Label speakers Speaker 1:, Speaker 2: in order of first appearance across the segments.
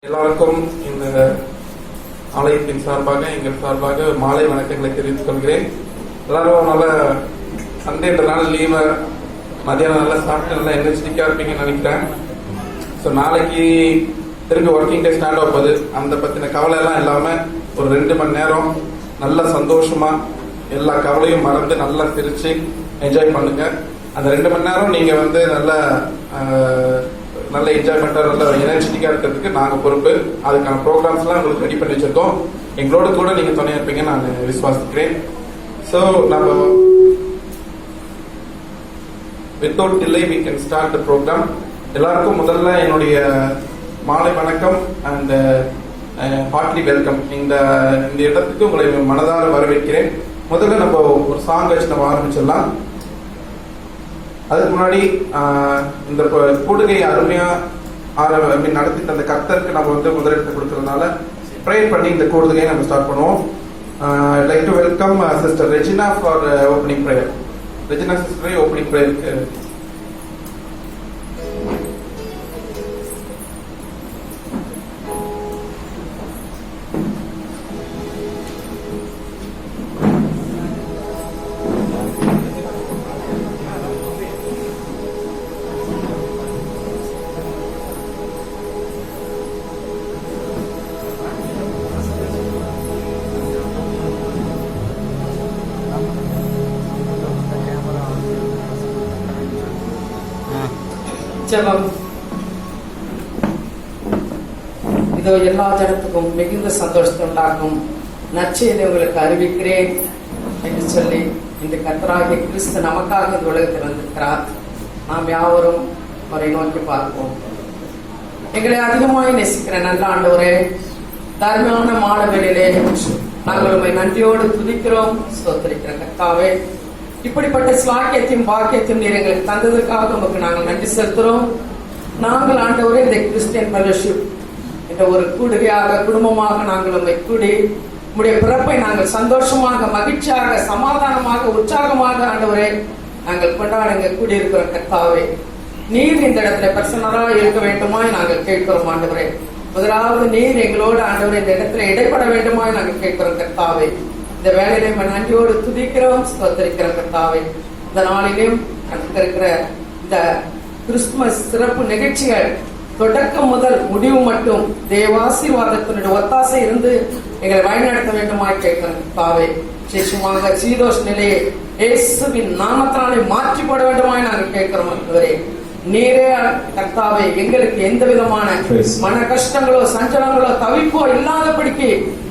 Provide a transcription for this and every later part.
Speaker 1: எல்லாருக்கும் இந்த ஆலயத்தின் சார்பாக எங்கள் சார்பாக மாலை வணக்கங்களை தெரிவித்துக் கொள்கிறேன். எல்லாரும் நல்ல சண்டேன்றதுனால லீவை மதியானம் நல்லா சாப்பிட்டு நல்லா எனர்ஜெட்டிக்கா இருப்பீங்கன்னு நினைக்கிறேன். ஸோ நாளைக்கு திரும்பி ஒர்க்கிங் டே ஸ்டார்ட் ஆகுது. அந்த பத்தின கவலை எல்லாம் இல்லாம ஒரு 2 மணி நேரம் நல்ல சந்தோஷமா எல்லா கவலையும் மறந்து நல்லா சிரிச்சு என்ஜாய் பண்ணுங்க. அந்த 2 மணி நேரம் நீங்க நல்ல என்ஜாய்மெண்டா நல்ல எனர்ஜெட்டிக்கா இருக்கிறதுக்கு நாங்க பொறுப்பு. அதுக்கான ப்ரோக்ராம்ஸ் எல்லாம் உங்களுக்கு ரெடி பண்ணி வச்சிருக்கோம். எங்களோட கூட நீங்க துணையா இருப்பீங்க நான் விசுவாசிக்கிறேன். ஸோ நம்ம without delay we can start the program. எல்லாருக்கும் முதல்ல என்னுடைய மாலை வணக்கம் அண்ட் ஹார்ட்லி வெல்கம். இந்த இடத்துக்கு உங்களை மனதார வரவேற்கிறேன். முதல்ல நம்ம ஒரு சாங் வச்சு நம்ம ஆரம்பிச்சிடலாம். அதுக்கு முன்னாடி இந்த கூடுகை அருமையா நடத்தி தந்த கர்த்தருக்கு நம்ம முதலிடத்தை கொடுக்கறதுனால ப்ரேயர் பண்ணி இந்த கூடுகையை நம்ம ஸ்டார்ட் பண்ணுவோம். Like to welcome sister Regina for opening prayer. Regina சிஸ்டரை ஓப்பனிங் ப்ரேயருக்கு
Speaker 2: ஜெபம். இதோ எல்லா ஜனத்துக்கும் மிகுந்த சந்தோஷத்தை உண்டாக்கும் நற்செய்தியை உங்களுக்கு அறிவிக்கிறேன் என்று சொல்லி இந்த கர்த்தராகிய கிறிஸ்து நமக்காக இந்த உலகத்தில் வந்திருக்கிறார். நாம் யாவரும் அவரை நோக்கி பார்ப்போம். எங்களை அதிகமாய் நேசிக்கிற நல்ல ஆண்டவரே, தர்மமான மாணவர்களே, நாங்கள் உண்மை நன்றியோடு துதிக்கிறோம், ஸ்தோத்திரிக்கிற கர்த்தாவே. இப்படிப்பட்ட ஸ்லாக்கியத்தையும் பாக்கியத்தையும் நீர் எங்களுக்கு தந்ததற்காக உங்களுக்கு நாங்கள் நன்றி செலுத்துறோம். நாங்கள் ஆண்டவரே இந்த கிறிஸ்டியன் ஃபெலோஷிப் என்ற ஒரு கூடுகையாக குடும்பமாக நாங்கள் உண்மை கூடி உங்களுடைய பிறப்பை நாங்கள் சந்தோஷமாக மகிழ்ச்சியாக சமாதானமாக உற்சாகமாக ஆண்டவரே நாங்கள் கொண்டாடுங்க கூடியிருக்கிற கர்த்தாவே. நீர் இந்த இடத்துல பிரசன்னராக இருக்க வேண்டுமாய் நாங்கள் கேட்கிறோம் ஆண்டவரே. முதலாவது நீர் எங்களோடு ஆண்டவரே இந்த இடத்துல இடைப்பட வேண்டுமாய் நாங்கள் கேட்கிறோம் கர்த்தாவே. இந்த வேலையிலே நன்றியோடு துதிக்கிறோம், ஸ்தோத்திரிக்கிறோம் கர்த்தாவே. இந்த நாளிலும் இருக்கிற இந்த கிறிஸ்துமஸ் சிறப்பு நிகழ்ச்சிகள் தொடக்கம் முதல் முடிவு மட்டும் தேவாசீர்வாதத்தினுடைய ஒத்தாசை இருந்து எங்களை வழிநடத்த வேண்டுமாய் கேட்கிறோம் கர்த்தாவே. விசேஷமாக சீதோஷ் நிலையை இயேசுவின் நாமத்தினாலே மாற்றி போட வேண்டுமாய் நாங்கள் கேட்கிறோம் ஆண்டவரே. நீரே கர்த்தாவே எங்களுக்கு எந்த விதமான மன கஷ்டங்களோ சஞ்சலங்களோ தவிப்போ இல்லாதபடிக்கு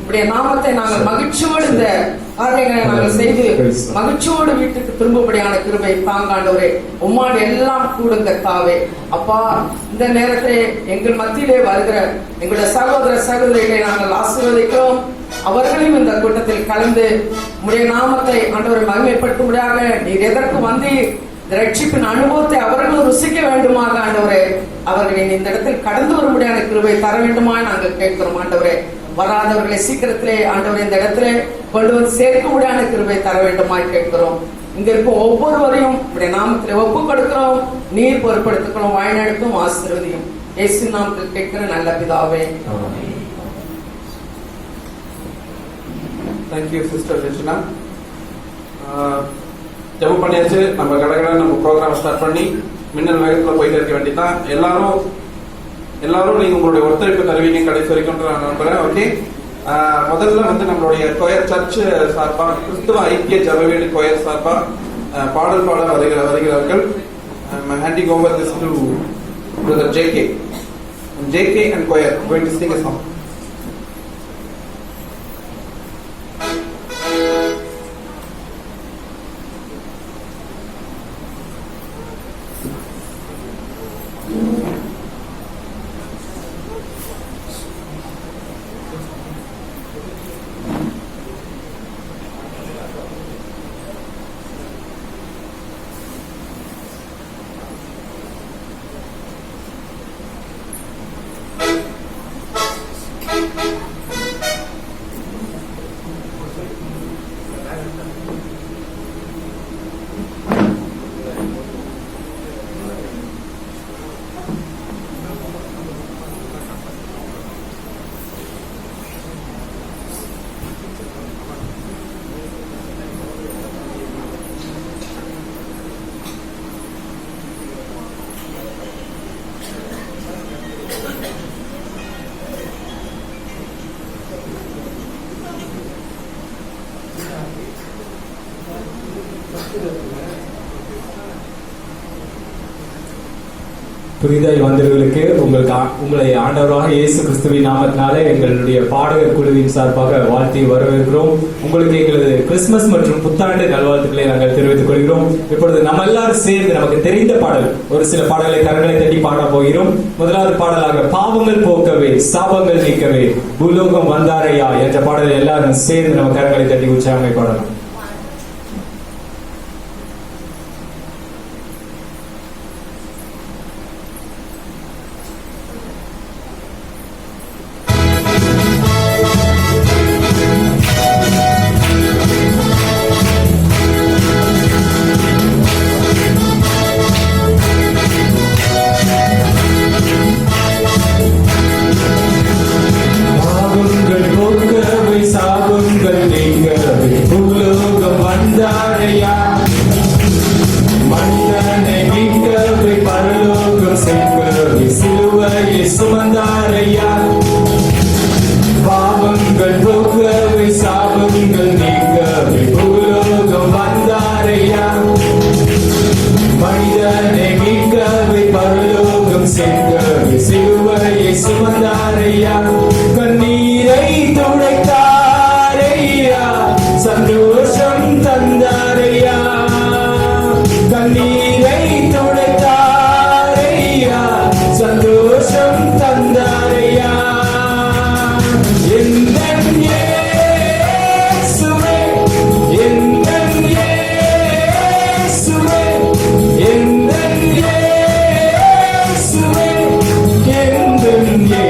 Speaker 2: உடைய நாமத்தை நாங்கள் மகிழ்ச்சியோடு இந்த காரியங்களை நாங்கள் செய்து மகிழ்ச்சியோடு வீட்டுக்கு திரும்பபடியான கிருபை தாங்காண்டவரே. உம்மாடு எல்லாம் கூடும் கர்த்தாவே. அப்பா, இந்த நேரத்திலே எங்கள் மத்தியிலே வருகிற எங்களுடைய சகோதர சகோதரிகளை நாங்கள் ஆசீர்வதிக்கிறோம். அவர்களையும் இந்த கூட்டத்தில் கலந்து உடைய நாமத்தை ஆண்டவரை மகிமைப்படுத்தும்படியாக நீர் எதற்கு வந்து ரட்சிப்பின் அனுபவத்தை அவர்களும் ருசிக்க வேண்டுமாக ஆண்டவரே, அவர்களின் இந்த இடத்தில் கடந்து வரும்படியான கிருபை தர வேண்டுமா நாங்கள் கேட்கிறோம் ஆண்டவரே. வராதவர்களை சீக்கிரத்திலே ஆண்டவரை இந்த இடத்திலே கொண்டு வந்து சேர்க்க முடியாத கிருபை தர வேண்டுமாய் கேட்கிறோம். இங்க இருக்கும் ஒவ்வொருவரையும் உடைய நாமத்திலே ஒப்பு கொடுக்கிறோம். நீர் பொறுப்படுத்திக்கிறோம், வழிநடத்தும், ஆசீர்வதியும். இயேசு நாமத்தில் கேட்கிற நல்ல பிதாவே.
Speaker 1: Thank you sister Regina. ஜெபம் பண்ணியாச்சு. நம்ம கடகட நம்ம ப்ரோக்ராம் ஸ்டார்ட் பண்ணி மின்னல் வேகத்துல போயிட்டு இருக்க வேண்டியதான். எல்லாரும் நீங்க உங்களுடைய ஒத்துழைப்பு தருவீங்க கடைசி வரைக்கும் நான் நம்புறேன். ஓகே, முதல்ல நம்மளுடைய கோயர் சர்ச் சார்பா கிறிஸ்துவ ஐக்கிய ஜபவீடு கோயர் சார்பா பாடல் பாட வருகிறார்கள். Handing over this to brother JK and choir going to sing a song.
Speaker 3: புதிதாய் வந்தவர்களுக்கு உங்களை ஆண்டவராக இயேசு கிறிஸ்துவின் நாமத்தினாலே எங்களுடைய பாடகர் குழுவின் சார்பாக வாழ்த்தி வரவேற்கிறோம். உங்களுக்கு எங்களது கிறிஸ்துமஸ் மற்றும் புத்தாண்டு நல்வாழ்த்துக்களை நாங்கள் தெரிவித்துக் கொள்கிறோம். இப்பொழுது நம்ம எல்லாரும் சேர்ந்து நமக்கு தெரிந்த பாடல் ஒரு சில பாடல்களை கரங்களை தட்டி பாட போகிறோம். முதலாவது பாடலாக பாவங்கள் போக்கவே சாபங்கள் நீக்கவே பூலோகம் வந்தாரையா என்ற பாடலை எல்லாரும் சேர்ந்து நம்ம கரங்களை தட்டி உற்சாகமாய் பாடலாம். சாபங்கள் நீங்கவே பூலோகம் வந்தாரையா மனிதனை மீட்கவே பரலோகம் சென்றவே சிலுவையை சுமந்தாரையா பாவங்கள் போக்கவே சாபங்கள் நீங்கவே பூலோகம் வந்தாரையா மனிதனை மீட்கவே பரலோகம் சென்றவே சிலுவையை சுமந்தாரையா கண்ணீரை துடைத்தாரையா சந்தோஷம் தந்தாரையா கண்ணீரை துடைத்தாரையா சந்தோஷம் தந்தாரையா எந்தன் இயேசுவே எந்தன் இயேசுவே எந்தன் இயேசுவே எந்தன் இயேசுவே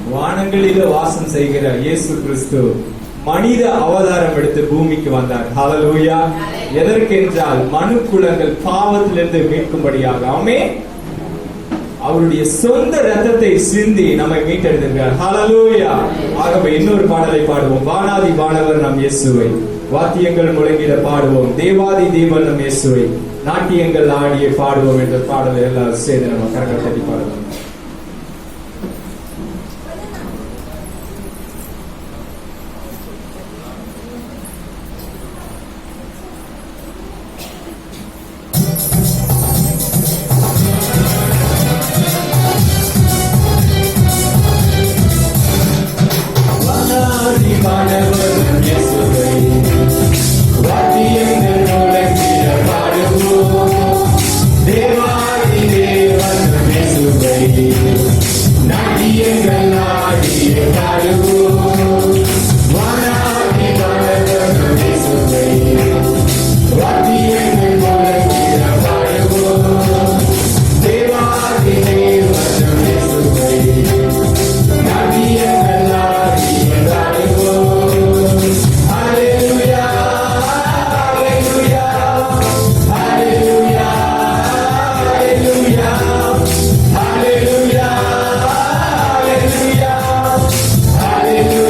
Speaker 3: வானங்களிலே வாசம் செய்கிற இயேசு கிறிஸ்து மனித அவதாரம் எடுத்து பூமிக்கு வந்தார். ஹalleluya. எதற்கென்றால் மனுக்குலங்கள் பாவத்திலிருந்து மீட்கும்படியாக. ஆமென். அவருடைய சொந்த ரத்தத்தை சிந்தி நம்மை மீட்டெடுத்தார். ஹalleluya. ஆகவே இன்னொரு பாடலை பாடுவோம். வானாதி வானவர் நம் இயேசுவை, வாத்தியங்கள் முழங்கிட பாடுவோம். தேவாதி தேவன் நம் இயேசுவை, நாட்டியங்கள் ஆடிய பாடுவோம் என்ற பாடலை எல்லாம் சேர்ந்து நம்ம கரங்கள் தட்டி பாடுவோம்.
Speaker 4: Hallelujah.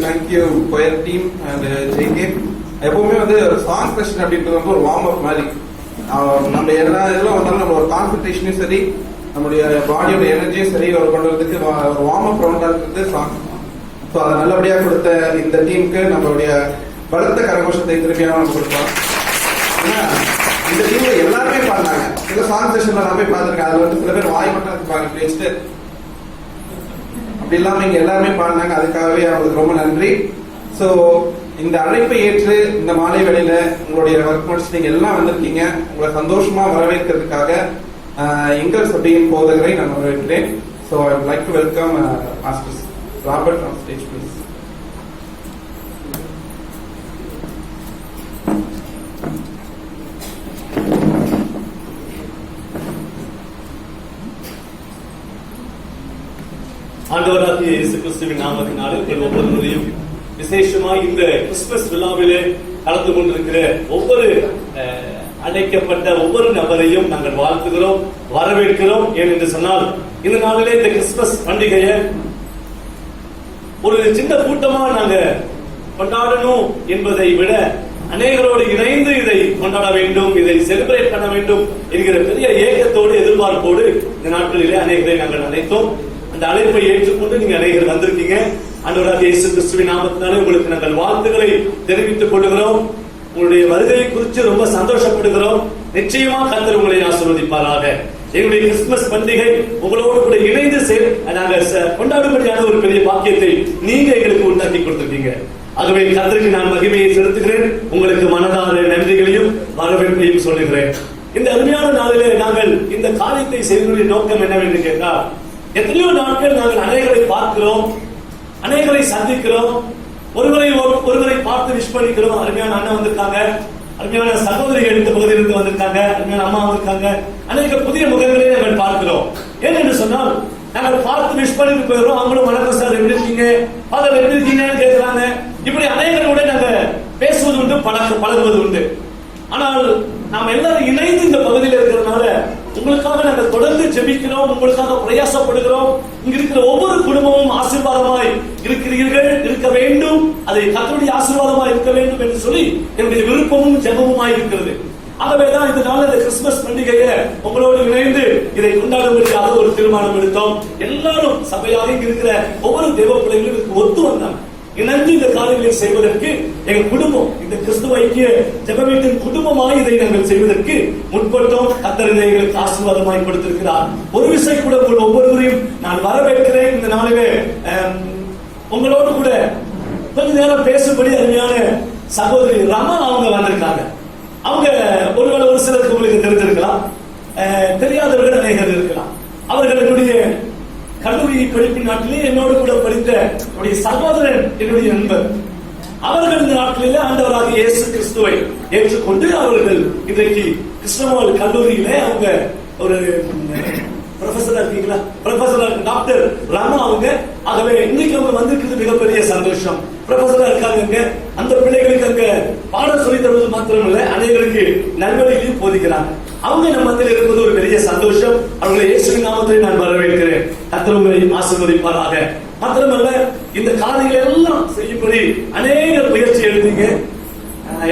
Speaker 1: Thank you choir team and JK. எப்பவுமே வந்து சாங் செஷன் அப்படின்றது வந்து ஒரு வார்ம் அப் மாதிரி. நம்ம எல்லா இதெல்லாம் வந்தாலும் நம்ம ஒரு கான்சன்ட்ரேஷனையும் சரி, நம்மளுடைய பாடியோட எனர்ஜியும் சரி கொண்டு வரதுக்கு ஒரு வார்ம் அப் ரவுண்டா இருக்கிறது சாங். ஸோ அதை நல்லபடியாக கொடுத்த இந்த டீமுக்கு நம்மளுடைய பலத்த கரகோஷத்தை திரும்பியாக நம்ம கொடுக்கலாம். ஏன்னா இந்த டீம்ல எல்லாருமே பாடினாங்க. சில சாங் செஷன்ல நான் போய் பார்த்துருக்கேன், அதுல வந்து சில பேர் வாய் மட்டும் இருப்பாங்க பேசிட்டு, அப்படி இல்லாம இங்க எல்லாருமே பாடினாங்க. அதுக்காகவே அவங்களுக்கு ரொம்ப நன்றி. ஸோ இந்த அழைப்பை ஏற்று இந்த மாலை வேளையில உங்களுடைய ஒர்க் முடிச்சு நீங்க எல்லாம் வந்திருக்கீங்க. உங்களை சந்தோஷமா வரவேற்கிறதுக்காக எங்கள் சபையின் போதகரை நான் வரவேற்கிறேன். So I would like to welcome master Robert on stage please.
Speaker 4: ஆண்டவராகிய இயேசு கிறிஸ்துவின் நாமத்தினாலே ஒவ்வொருவரையும் விசேஷமா இந்த கிறிஸ்துமஸ் விழாவிலே கலந்து கொண்டிருக்கிற ஒவ்வொரு அழைக்கப்பட்ட ஒவ்வொரு நபரையும் நாங்கள் வாழ்த்துகிறோம், வரவேற்கிறோம். ஏனென்று சொன்னால் இந்த நாளிலே இந்த கிறிஸ்துமஸ் பண்டிகையை ஒரு சின்ன கூட்டமா நாங்க கொண்டாடணும் என்பதை விட அநேகரோடு இணைந்து இதை கொண்டாட வேண்டும், இதை செலிப்ரேட் பண்ண வேண்டும் என்கிற பெரிய ஏக்கத்தோடு எதிர்பார்ப்போடு இந்த நாட்களிலே அநேகரை நாங்கள் அழைத்தோம். அந்த அழைப்பை ஏற்றுக்கொண்டு நீங்க அநேகர் வந்திருக்கீங்க. ஆண்டவராகிய இயேசு கிறிஸ்துவின் நாமத்தினாலே உங்களுக்கு நாங்கள் வாழ்த்துக்களை தெரிவித்துக் கொள்கிறோம். உங்களுடைய வருகையை குறித்து ரொம்ப சந்தோஷப்படுகிறோம். நிச்சயமா கர்த்தர் உங்களை ஆசீர்வதிப்பாராக. எங்களுடைய கிறிஸ்துமஸ் பண்டிகை உங்களோடு கூட இணைந்து நாங்கள் கொண்டாடும்படியான ஒரு பெரிய பாக்கியத்தை நீங்க எங்களுக்கு உண்டாக்கி கொடுத்திருக்கீங்க. ஆகவே கர்த்தருக்கு நான் மகிமையை செலுத்துகிறேன். உங்களுக்கு மனதார நன்றிகளையும் வரவேற்பையும் சொல்லுகிறேன். இந்த அருமையான நாளிலே நாங்கள் இந்த காரியத்தை செய்வதனுடைய நோக்கம் என்னவென்று கேட்டால், எத்தனையோ நாட்கள் நாங்கள் அநேகரை பார்க்கிறோம், அநேகரை சந்திக்கிறோம், ஒருவரை பார்த்து விஷ் பண்ணிக்கிறோம். அருமையான அண்ணன் வந்திருக்காங்க, அருமையான சகோதரிகள் இந்த பகுதியிலிருந்து வந்திருக்காங்க, அருமையான அம்மா வந்திருக்காங்க. அநேக புதிய முகங்களை நாங்கள் பார்க்கிறோம். ஏனென்று சொன்னால் நாங்கள் பார்த்து விஷ் பண்ணிட்டு போயிடுறோம். அவங்களும் வணக்கம் சார் எப்படி இருக்கீங்க, ஃபாதர் எப்படி இருக்கீங்கன்னு கேட்கிறாங்க. இப்படி அநேகரோட நாங்க பேசுவது உண்டு, பழகுவது உண்டு. ஆனால் நாம் எல்லாரும் இணைந்து இந்த பகுதியில் இருக்கிறதுனால உங்களுக்காக நாங்கள் தொடர்ந்து ஜெபிக்கிறோம், உங்களுக்காக பிரயாசப்படுகிறோம். இங்க இருக்கிற ஒவ்வொரு குடும்பமும் ஆசீர்வாதமாய் இருக்கிறீர்கள், இருக்க வேண்டும், அதை கர்த்தருடைய ஆசீர்வாதமாய் இருக்க வேண்டும் என்று சொல்லி என்னுடைய விருப்பமும் ஜெபமுமாய் இருக்கிறது. ஆகவேதான் இந்த நாள் கிறிஸ்துமஸ் பண்டிகையை உங்களோடு இணைந்து இதை கொண்டாடும்படியாக ஒரு தீர்மானம் எடுத்தோம். எல்லாரும் சபையாக இருக்கிற ஒவ்வொரு தேவ பிள்ளைகளும் ஒத்து வந்தாங்க. இணைந்து இந்த காரியங்களை செய்வதற்கு எங்கள் குடும்பம், இந்த கிறிஸ்துவ ஐக்கிய ஜெப வீட்டின் குடும்பமாய் இதை நாங்கள் செய்வதற்கு முற்பட்டோம். கர்த்தர் எங்களுக்கு ஆசீர்வாதமாய் கொடுத்திருக்கிறார். ஒரு விசை கூட உங்கள் ஒவ்வொருவரையும் நான் வரவேற்கிறேன். இந்த நாளிலே உங்களோடு கூட கொஞ்ச நேரம் பேசும்படி அருமையான சகோதரி ரமா அவங்க வந்திருக்காங்க. அவங்க ஒருவேளை ஒரு சிலருக்கு உங்களுக்கு தெரிந்திருக்கலாம், தெரியாதவர்கள் அநேகர் இருக்கலாம். அவர்களுடைய கல்லூரி படிப்பின் நாட்டிலே என்னோடு கூட படித்த என்னுடைய சகோதரன், என்னுடைய நண்பர். அவர்கள் இந்த நாட்களிலே ஆண்டவராகிய இயேசு கிறிஸ்துவை ஏற்றுக்கொண்டு அவர்கள் இன்றைக்கு கிறிஸ்தவ கல்லூரியிலே அவங்க ஒரு ப்ரொஃபஸரா இருக்கீங்களா, ப்ரொஃபஸர் டாக்டர் ராமா அவங்க. ஆகவே இன்னைக்கு அவங்க வந்திருக்கிறது மிகப்பெரிய சந்தோஷம். ப்ரொஃபஸரா இருக்காங்க. அந்த பிள்ளைகளுக்கு அங்க பாடம் சொல்லி தருவது மாத்திரமல்ல, அனைவருக்கு நல்வழிகளையும் போதிக்கிறாங்க. அவங்க நம்ம மத்தியில் இருப்பது ஒரு பெரிய சந்தோஷம். அவர்களை இயேசுவின் நாமத்தில் நான் வரவேற்கிறேன். கர்த்தர் உங்களை ஆசீர்வதிப்பாராக. மாத்திரமல்ல, இந்த காரியங்களை எல்லாம் செய்யும்படி அநேக முயற்சி எடுத்தீங்க.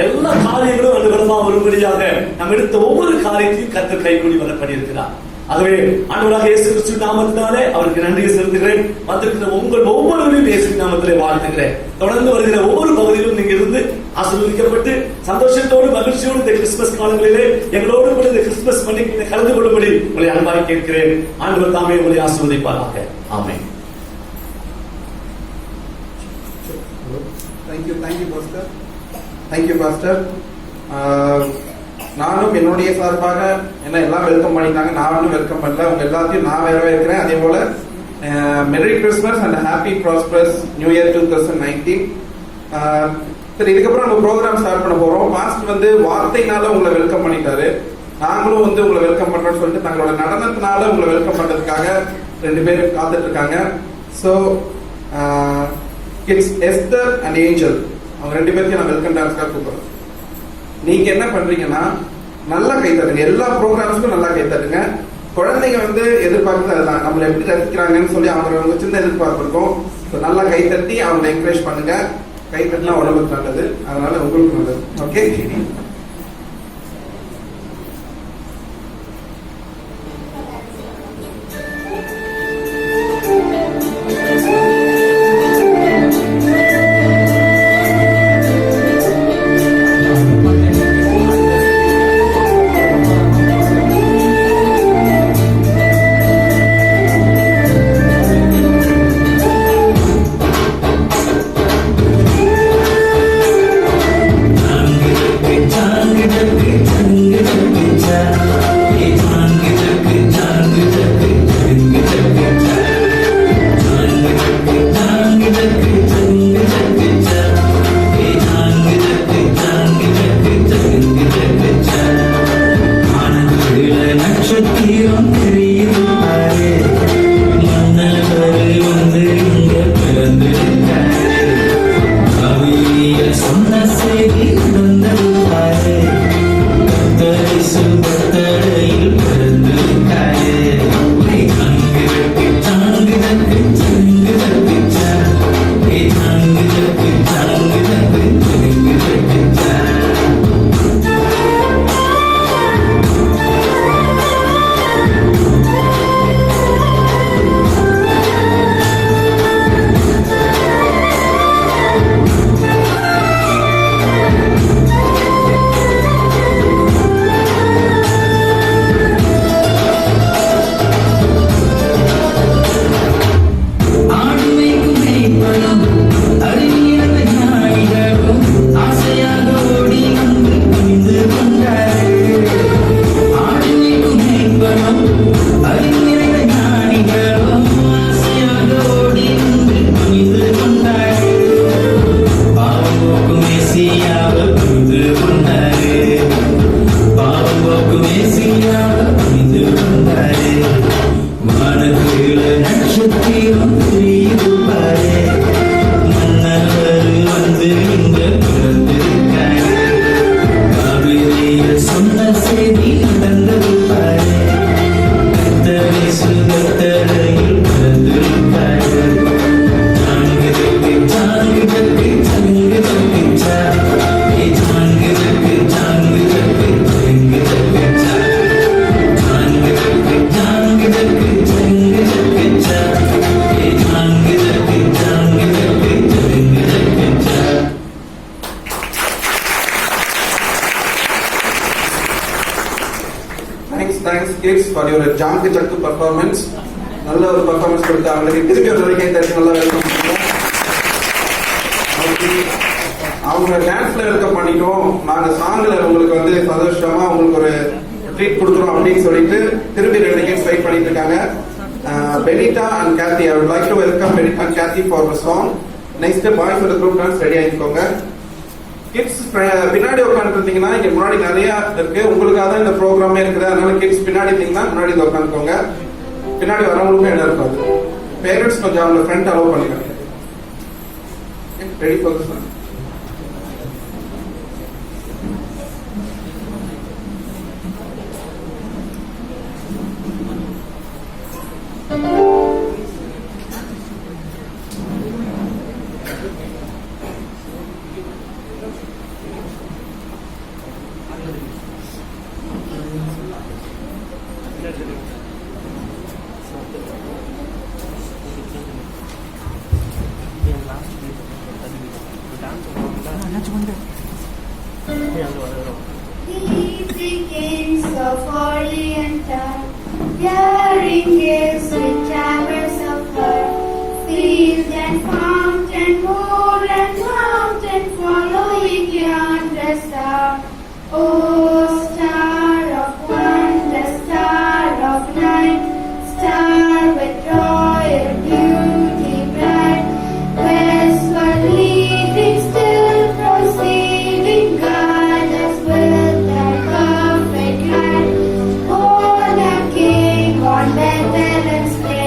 Speaker 4: எல்லா காரியங்களும் அனுகூலமா வரும்படியாக நாம் எடுத்த ஒவ்வொரு காரியத்தையும் கர்த்தர் கைகூடி வர பண்ணியிருக்கிறார். ஆகவே ஆண்டவராகிய இயேசு கிறிஸ்துவின் நாமத்தினாலே அவருக்கு நன்றியை செலுத்துகிறேன். வந்திருக்கிற உங்கள் ஒவ்வொருவரையும் இயேசுவின் நாமத்திலே வாழ்த்துகிறேன். தொடர்ந்து வருகிற ஒவ்வொரு பகுதியிலும் நீங்க இருந்து ஆசீர்வதிக்கப்பட்டு சந்தோஷத்தோடு மகிழ்ச்சியோடு இந்த கிறிஸ்துமஸ் காலங்களிலே எங்களோடு கூட இந்த கிறிஸ்துமஸ் பண்டிகையிலே கலந்து கொள்ளும்படி உங்களை அன்பாய் கேட்கிறேன். ஆண்டவர் தாமே உங்களை ஆசீர்வதிப்பாராக. ஆமென்.
Speaker 1: Thank you pastor. நானும் என்னுடைய சார்பாக என்ன எல்லாம் வெல்கம் பண்ணிட்டாங்க, நானும் வெல்கம் பண்ணல. உங்க எல்லாத்தையும் நான் வரவேற்கிறேன். அதே போல மெரி Christmas and happy prosperous new year 2019. சரி, இதுக்கப்புறம் நம்ம ப்ரோக்ராம் ஸ்டார்ட் பண்ண போறோம். பாஸ்டர் வந்து வார்த்தையினால உங்களை வெல்கம் பண்ணிட்டாரு. நாங்களும் வந்து உங்களை வெல்கம் பண்றோம்னு சொல்லிட்டு தங்களோட நடனத்தினால உங்களை வெல்கம் பண்றதுக்காக 2 பேர் காத்துட்டு இருக்காங்க. So it's Esther and angel, அவங்க 2 பேருக்கும் நான் வெல்கம் டான்ஸ்க்காக கூப்பிடுறேன். நீங்க என்ன பண்றீங்கன்னா நல்லா கை தட்டுங்க, எல்லா ப்ரோக்ராம்ஸ்க்கும் நல்லா கை தட்டுங்க. குழந்தைங்க வந்து எதிர்பார்க்குறது அதுதான், நம்மளை எப்படி ரசிக்கிறாங்கன்னு சொல்லி அவங்க சின்ன எதிர்பார்ப்பு இருக்கும். நல்லா கைத்தட்டி அவங்களை என்கரேஜ் பண்ணுங்க. கைத்தட்டினா உடம்புக்கு நல்லது, அதனால உங்களுக்கு நல்லது. Okay, thanks kids for your ஜாங்கு Sakku performance. நல்ல ஒரு பர்ஃபார்மன்ஸ் கொடுத்து அவங்களுக்கு திருப்பி ஒரு வரைக்கும் தட்டி நல்லா வெல்கம் பண்ணுவோம். அவங்க டான்ஸ்ல வெல்கம் பண்ணிட்டோம், நாங்க சாங்ல உங்களுக்கு வந்து சந்தோஷமா உங்களுக்கு ஒரு ட்ரீட் கொடுக்குறோம் அப்படின்னு சொல்லிட்டு திருப்பி 2 கேம்ஸ் வெயிட் பண்ணிட்டு இருக்காங்க. Benita and Kathy, I would like to welcome Benita and Kathy for the song. Next boys ஒரு குரூப் டான்ஸ் ரெடி ஆகிக்கோங்க. கிட்ஸ் பின்னாடி உட்காந்துருந்தீங்கன்னா இங்க முன்னாடி நிறைய இருக்கு, உங்களுக்காக தான் இந்த ப்ரோக்ராமே இருக்குது. அதனால கிட்ஸ் பின்னாடி இருந்தீங்கன்னா முன்னாடி உட்காந்துக்கோங்க, பின்னாடி வரவங்களுக்கும் இடம் இருக்காது. பேரண்ட்ஸ் கொஞ்சம் அவங்க ஃப்ரெண்ட் அலோவ் பண்ணிக்கோங்க. Ready for this.
Speaker 5: These games of Oriental, daring gifts with towers of fire, field and fountain, moor and mountain, following yonder star. Oh, star of wonder, star of night, star with royal beauty bright, westward leading, still proceeding, guide us with thy perfect light. Born a king on Bethlehem's plain,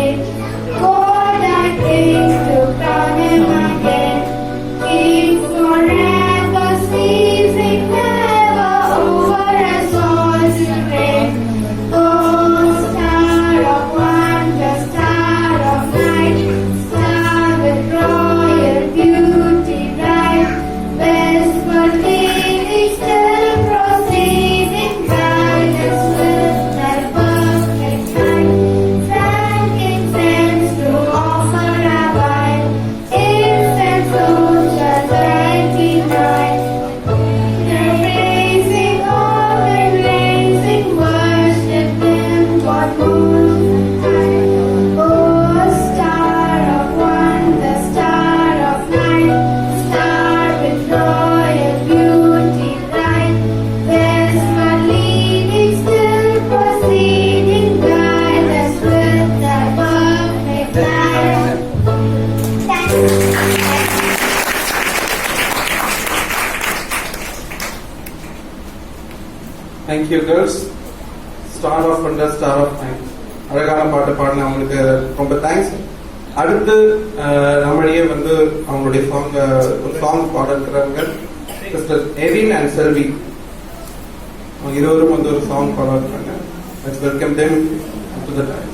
Speaker 1: thank you girls. Star of wonder, star of time, அழகான பாட்டு பாடின அவங்களுக்கு ரொம்ப thanks. அடுத்து நம்மளையே வந்து அவங்களுடைய song பாட இருக்கிறவங்க சிஸ்டர் எவின் அண்ட் செல்வி. அவங்க இருவரும் வந்து ஒரு சாங் பாட இருக்கிறாங்க. Let's welcome them to the time.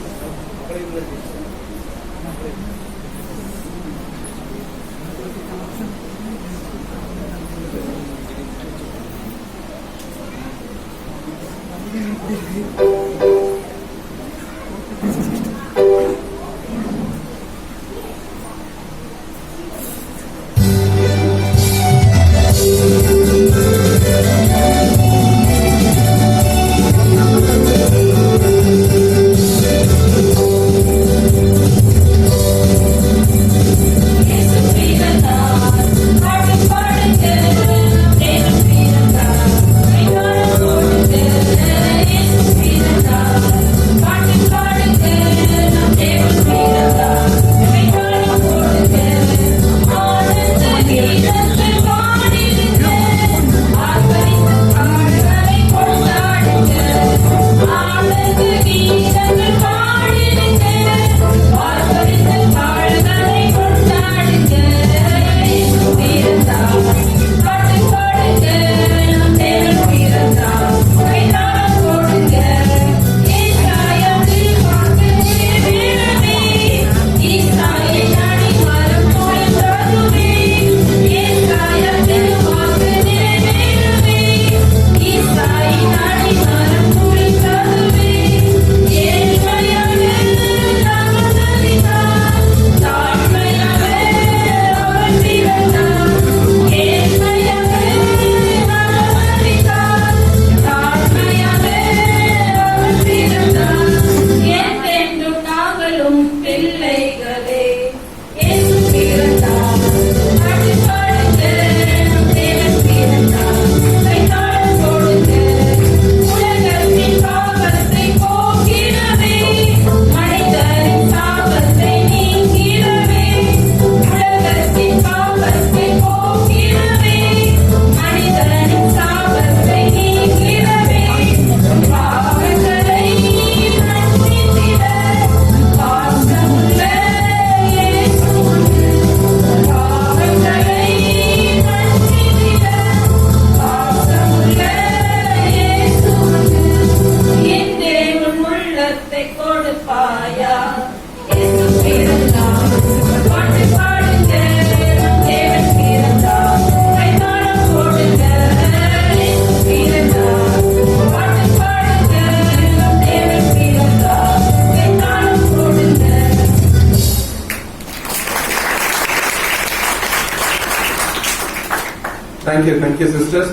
Speaker 1: Thank you sisters.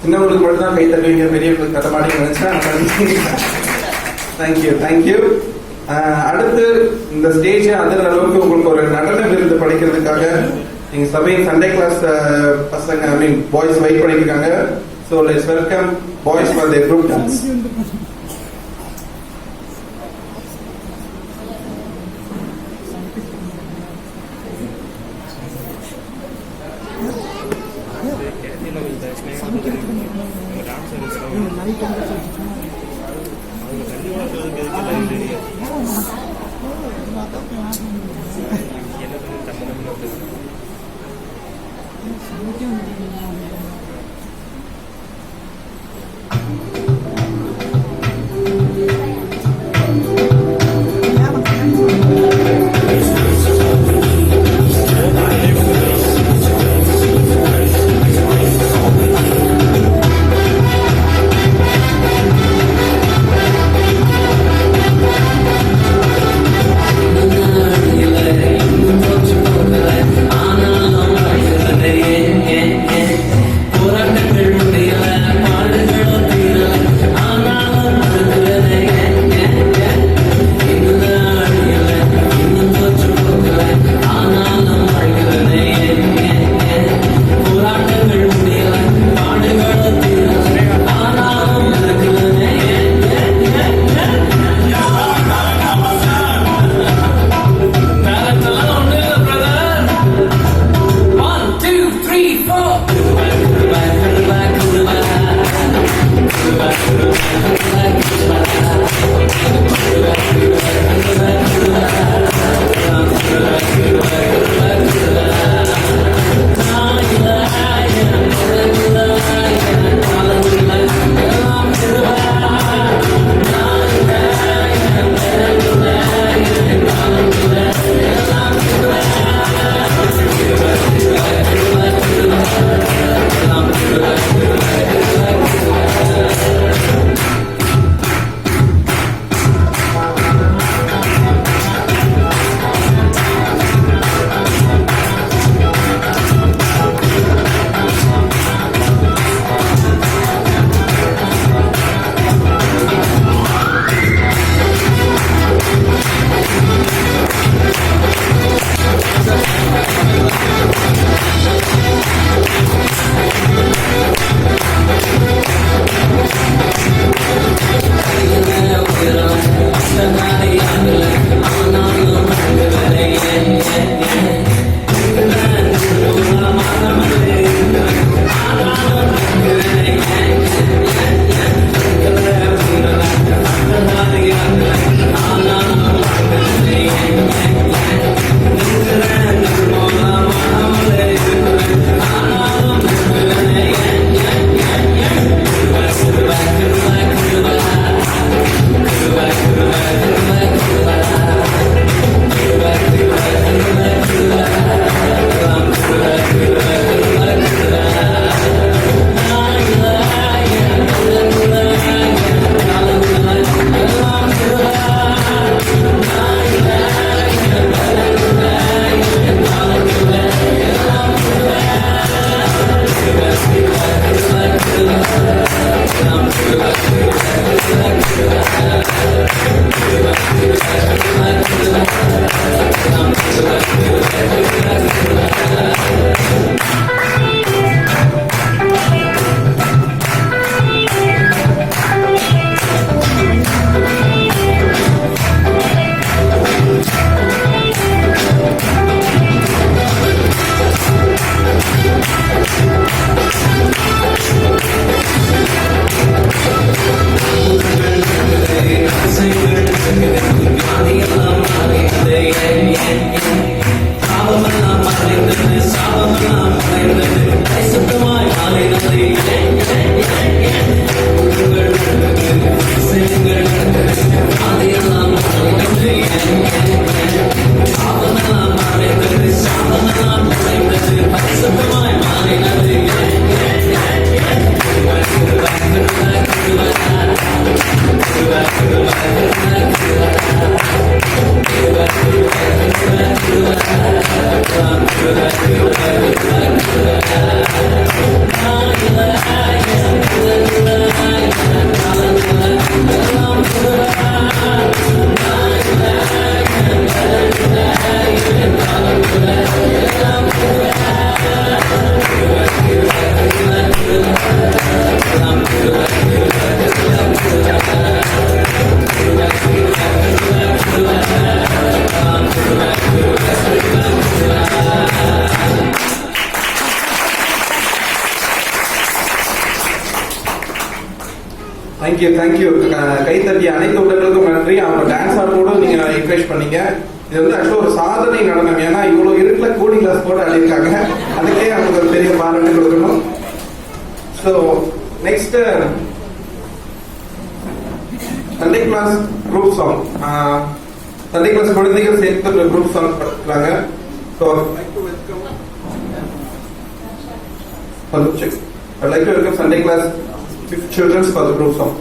Speaker 1: சின்னவங்களுக்கு மட்டும் தான் கை தட்டுவீங்க, பெரியவங்களுக்கு கட்ட மாட்டேங்க நினைச்சேன். தேங்க்யூ. அடுத்து இந்த ஸ்டேஜ் அதில் அளவுக்கு உங்களுக்கு ஒரு நடன விருது படிக்கிறதுக்காக எங்க சபையின் சண்டே கிளாஸ் பசங்க பாய்ஸ் வெயிட் பண்ணிருக்காங்க. So let's welcome boys for their group dance.
Speaker 6: yeah.
Speaker 1: Thank you. கைத்தட்டிய அனைத்து உடல்களுக்கும் நன்றி. அவங்க டான்ஸ் ஆடோட நீங்க என்கரேஜ் பண்ணீங்க. இது வந்து ஆக்சுவலா ஒரு சாதனை நடனம். ஏன்னா இவ்வளவு இருட்டுல கூலிங் கிளாஸ் போட்டு ஆடிருக்காங்க. அதுக்கே அவங்க ஒரு பெரிய பாராட்டு கொடுக்கணும். So next Sunday class group song. Sunday class குழந்தைகள் சேர்த்து குரூப் சாங் படுத்துறாங்க. So I'd like to welcome Sunday class children for the group song.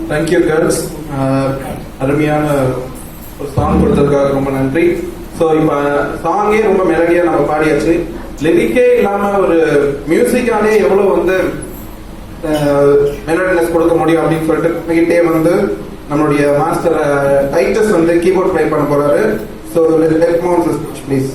Speaker 1: Thank you girls. அருமையான ஒரு சாங் கொடுத்ததுக்காக ரொம்ப நன்றி. ஸோ இப்போ சாங்கே ரொம்ப மெலடியாக நம்ம பாடியாச்சு. லிரிக்கே இல்லாமல் ஒரு மியூசிக்காலே எவ்வளோ வந்து மெலடினஸ் கொடுக்க முடியும் அப்படின்னு சொல்லிட்டு கிட்டே வந்து நம்மளுடைய மாஸ்டர் டைட்டஸ் வந்து கீபோர்ட் ப்ளே பண்ண போறாரு. ஸோ லெட் மோன் ப்ளீஸ்.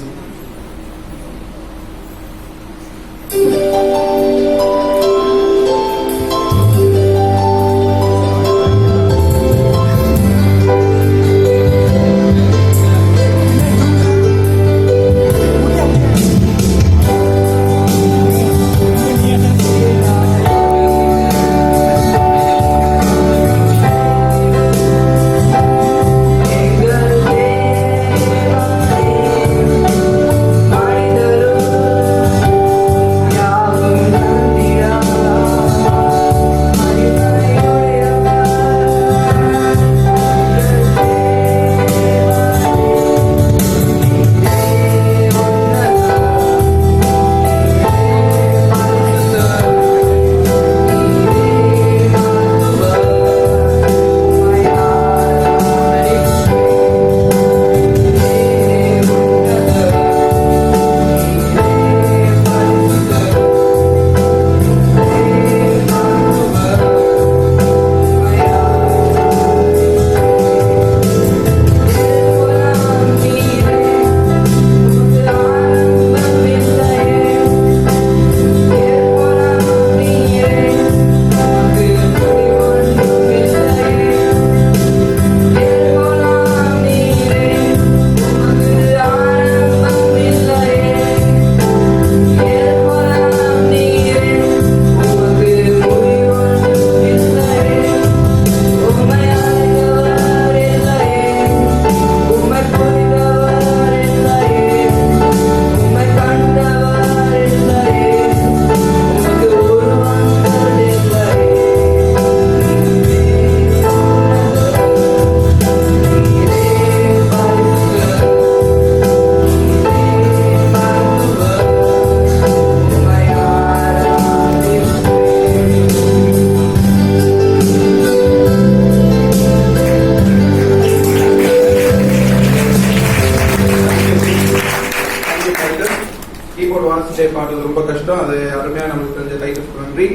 Speaker 1: கீபோர்டு வாசிச்சே பாடுறது ரொம்ப கஷ்டம். அது அருமையா நமக்கு தெரிஞ்ச டைட்டில் நன்றி.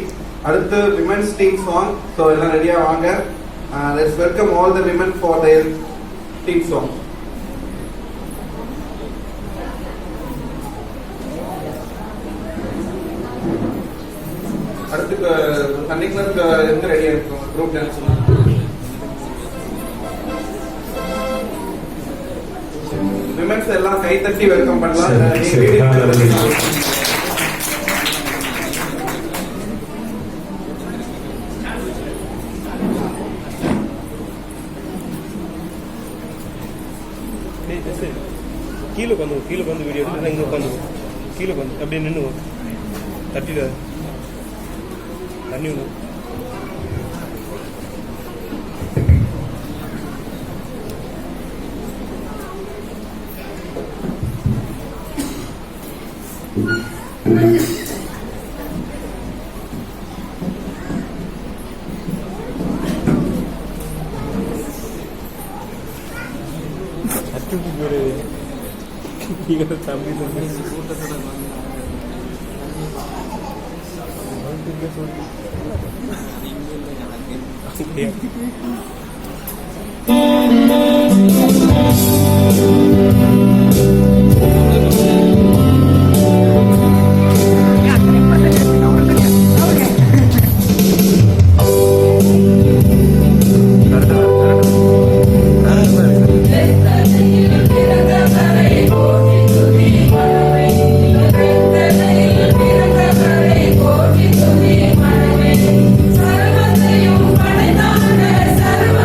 Speaker 1: அடுத்து விமென்ஸ் டீம் சாங். ஸோ எல்லாம் ரெடியா வாங்க. Let's welcome all the women for their team song. அடுத்து கன்னிக்லர் எந்த ரெடியா இருக்கும் குரூப் டான்ஸ்? விமென்ஸ் எல்லாம் கை தட்டி வெல்கம் பண்ணலாம்.
Speaker 6: கீழே உட்காந்து வீடியோ எடுத்து இங்கே உட்காந்து கீழே உட்காந்து அப்படியே நின்று தட்டில தண்ணி விடும். தம்பி
Speaker 7: சர்வத்தையும் படைத்தான சர்வ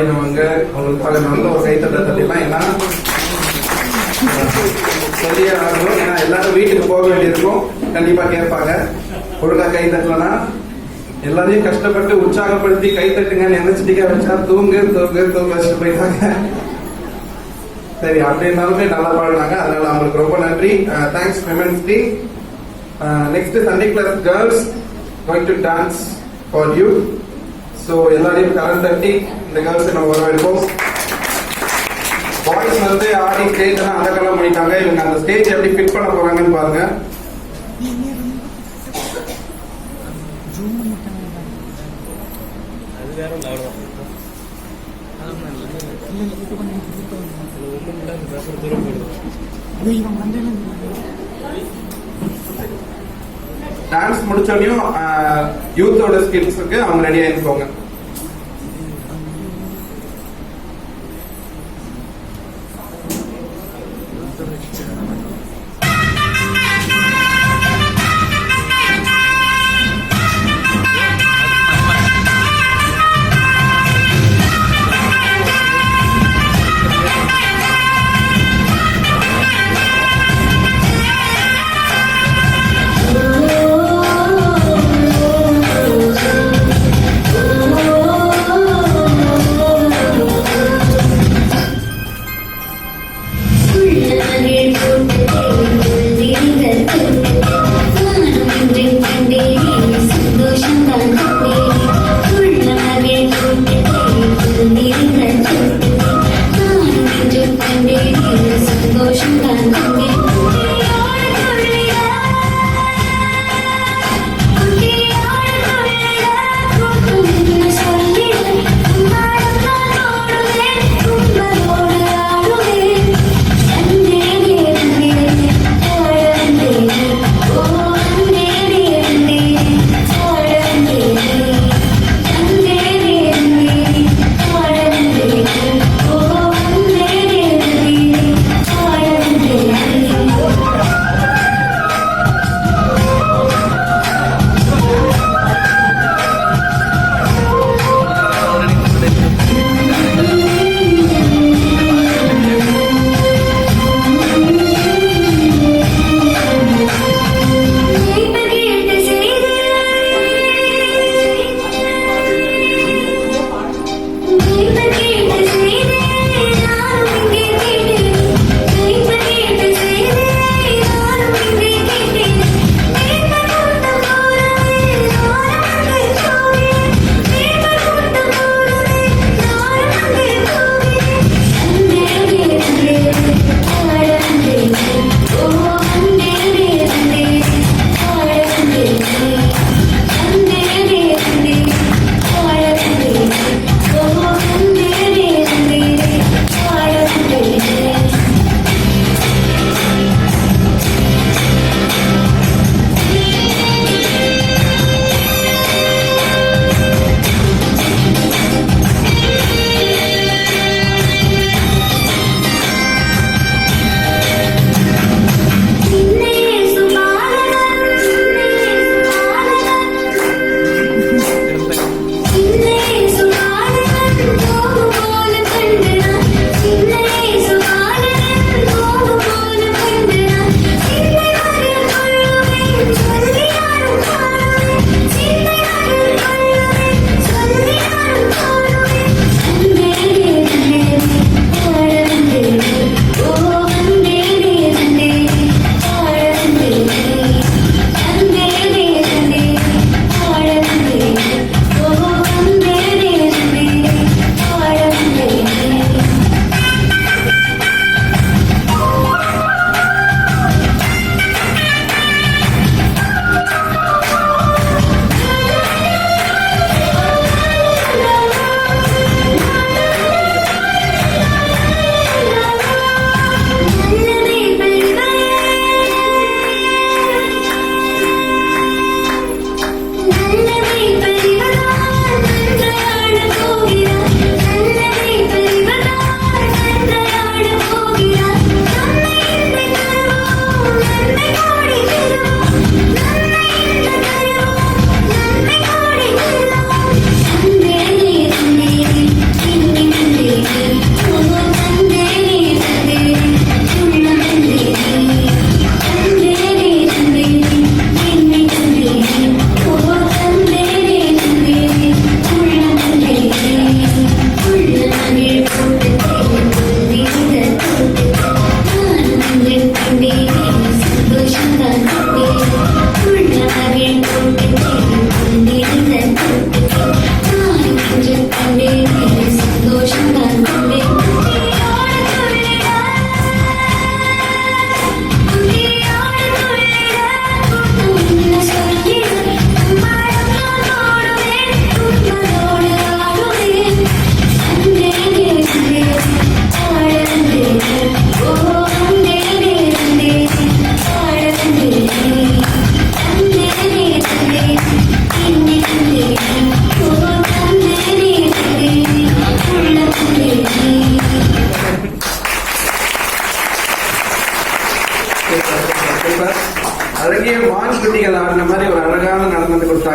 Speaker 1: பண்ணுவாங்க. அவங்களுக்காக நல்ல ஒரு கைத்தட்ட தட்டிலாம் ஏன்னா சொல்லியே ஆகணும். ஏன்னா எல்லாரும் வீட்டுக்கு போக வேண்டியிருக்கும், கண்டிப்பா கேட்பாங்க. ஒழுங்கா கை தட்டலன்னா எல்லாரையும் கஷ்டப்பட்டு உற்சாகப்படுத்தி கை தட்டுங்கன்னு எனர்ஜெட்டிக்கா வச்சா தூங்கு தூங்கு தூங்க வச்சுட்டு போயிட்டாங்க. சரி, அப்படின்னாலுமே நல்லா பாடுனாங்க. அதனால அவங்களுக்கு ரொம்ப நன்றி. Thanks women's day. Next Sunday class girls going to dance for you. So எல்லாரையும் கரம் தட்டி இந்த கேர்ள்ஸை நம்ம வரவேற்போம். பாய்ஸ் வந்து ஆடி ஸ்டேஜ் எல்லாம் அடக்கெல்லாம் பண்ணிட்டாங்க. இவங்க அந்த ஸ்டேஜ் எப்படி ஃபிட் பண்ண போறாங்கன்னு பாருங்க.
Speaker 6: அது வேற அவ்வளோதான். தூரம் போயிடுவோம்.
Speaker 1: டான்ஸ் முடிச்சோடனையும் யூத்தோட ஸ்கில்ஸுக்கு அவங்க ரெடியா இருப்பாங்க.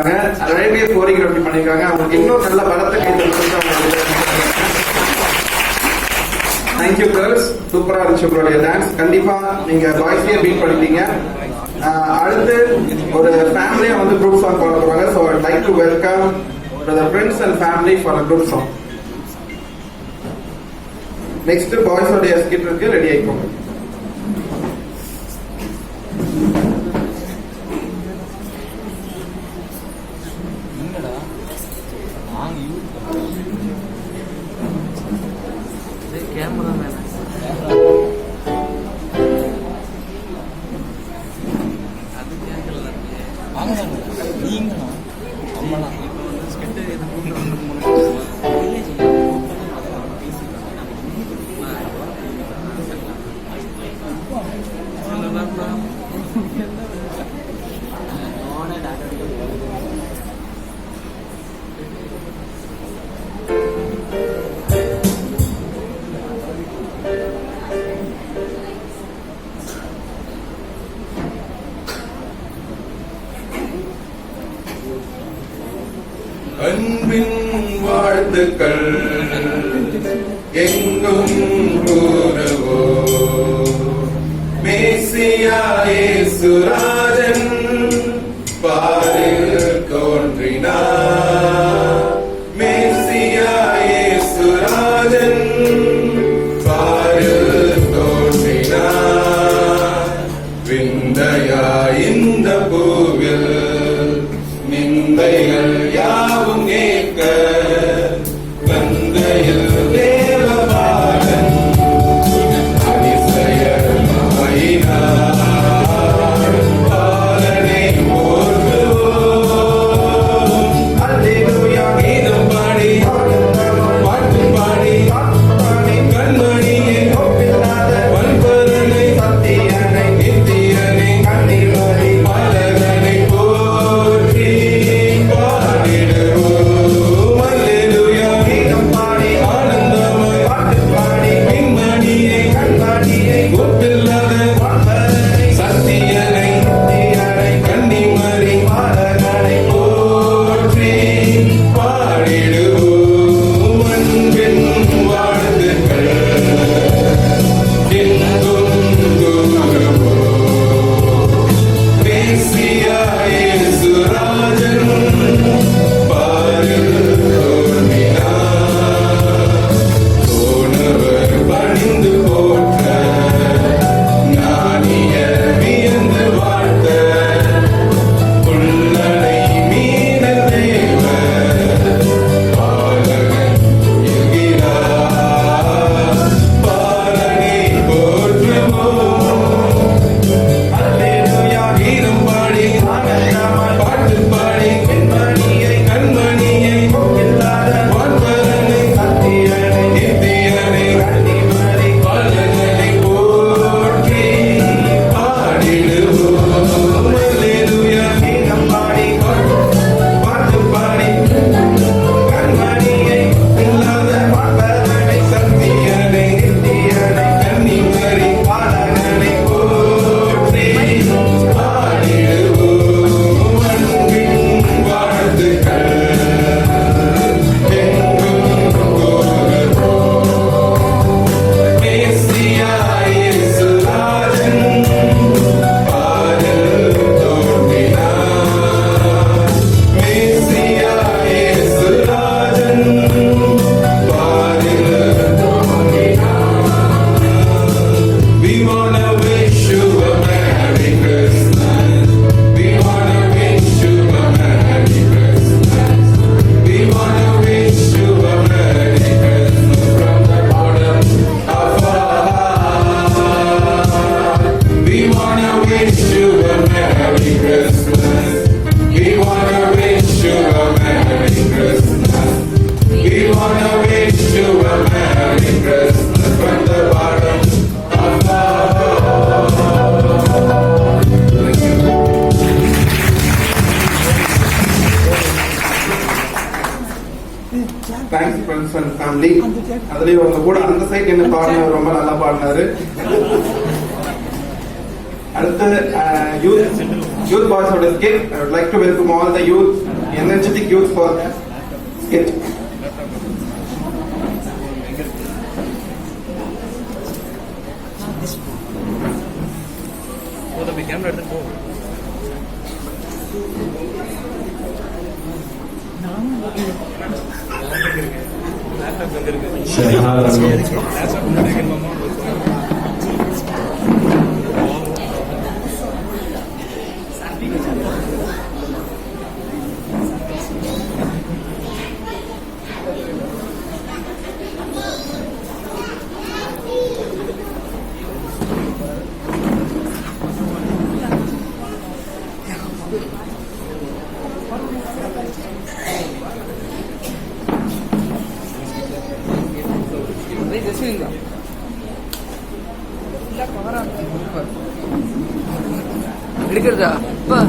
Speaker 1: பண்ணிருக்காங்க, அழகிய கோரியோகிராஃபி பண்ணிருக்காங்க. அவங்களுக்கு இன்னும் நல்ல பலத்தை தேங்க்யூ கேர்ள்ஸ், சூப்பரா இருந்துச்சு உங்களுடைய டான்ஸ். கண்டிப்பா நீங்க பாய்ஸ்லயே பீட் பண்ணிட்டீங்க. அடுத்து ஒரு ஃபேமிலியா வந்து குரூப் சாங் பாட போறாங்க. So I'd like to welcome the friends and family for a group song. Next boys உடைய ஸ்கிட் இருக்கு, ரெடி ஆயிக்கோங்க.
Speaker 7: அன்பின் வாழ்த்துக்கள் எங்கும் கூறுவோ, மேசியா இயேசுராஜன் பாரில் தோன்றினார். மேசியா இயேசுராஜன் பாரில் தோன்றினார். விந்தையா இந்த பூவில் நிந்தைகள் யாவும் ஏற்க கந்தையில் தேவபாலன் அதிசயமாயினார். பாலனை போற்றுவோம், அல்லேலூயா கீதம் பாடி பாட்டு பாடி கண்மணியை வன்பரனை சத்தியனை நித்தியனை கண்ணிவரை பாலகனை போற்றி பாடிடுவோம். அல்லேலூயா கீதம் பாடி ஆனந்தமாய் பாட்டு பாடி கண்மணியை ஒப்பில்லாத சத்தியனை கன்னிமரி பாலகனை போற்றி பாடிடுவோம். அன்பின் வாழ்த்துக்கள் எங்கும் கூறுவோம், மேசியா இயேசுராஜன் பாரில் தோன்றினார். போனவர் பணிந்து போற்ற, ஞானியர் வியந்து வாழ்த்த, புல்லனை மீன தேவர் பாலகன் இருக்கிறார். பாலனை போற்றுவோம், அல்லேலூயா கீதம் பாடி பாட்டு பாடி கண்மணியை வான்பரனை சத்தியனை நித்தியனை பாலகனை போற்றி பாடிடுவோம். அல்லேலூயா கீதம் பாடி பாட்டு பாடி கண்மணியை இல்லாத வான்பரனை சத்தியனை நித்தியனை கன்னிமரி பாலகனை போற்றி பாடிடுவோம். அன்பின் வாழ்த்துக்கள் எங்கும் கூறுவோம், மேசியா இயேசுராஜன் பாரில் தோன்றினார். மேசியா இயேசுராஜன் பாரில் தோன்றினார். We wanna wish you a Merry Christmas. We wanna wish you a Merry Christmas. We wanna wish you a Merry Christmas from the bottom of our heart. We wanna wish you a Merry Christmas. We wanna wish you a Merry Christmas. We wanna wish you a Merry Christmas from the bottom of our heart. Thank you.
Speaker 1: Thanks friends and family. அதுலயும் அவங்க கூட அந்த side என்ன பாடினவர் ரொம்ப நல்லா பாடினாரு. அடுத்து youth பாய்ஸோட skit. I would like to welcome all the youth energetic youth for skit.
Speaker 6: தம்பி கேமரா எடுத்து போ. லேப்டாப் எங்க இருக்கு?
Speaker 3: சரி,
Speaker 6: லேப்டாப் முன்னாடி இருக்கணுமா?
Speaker 2: எடுக்கிறதா அப்பா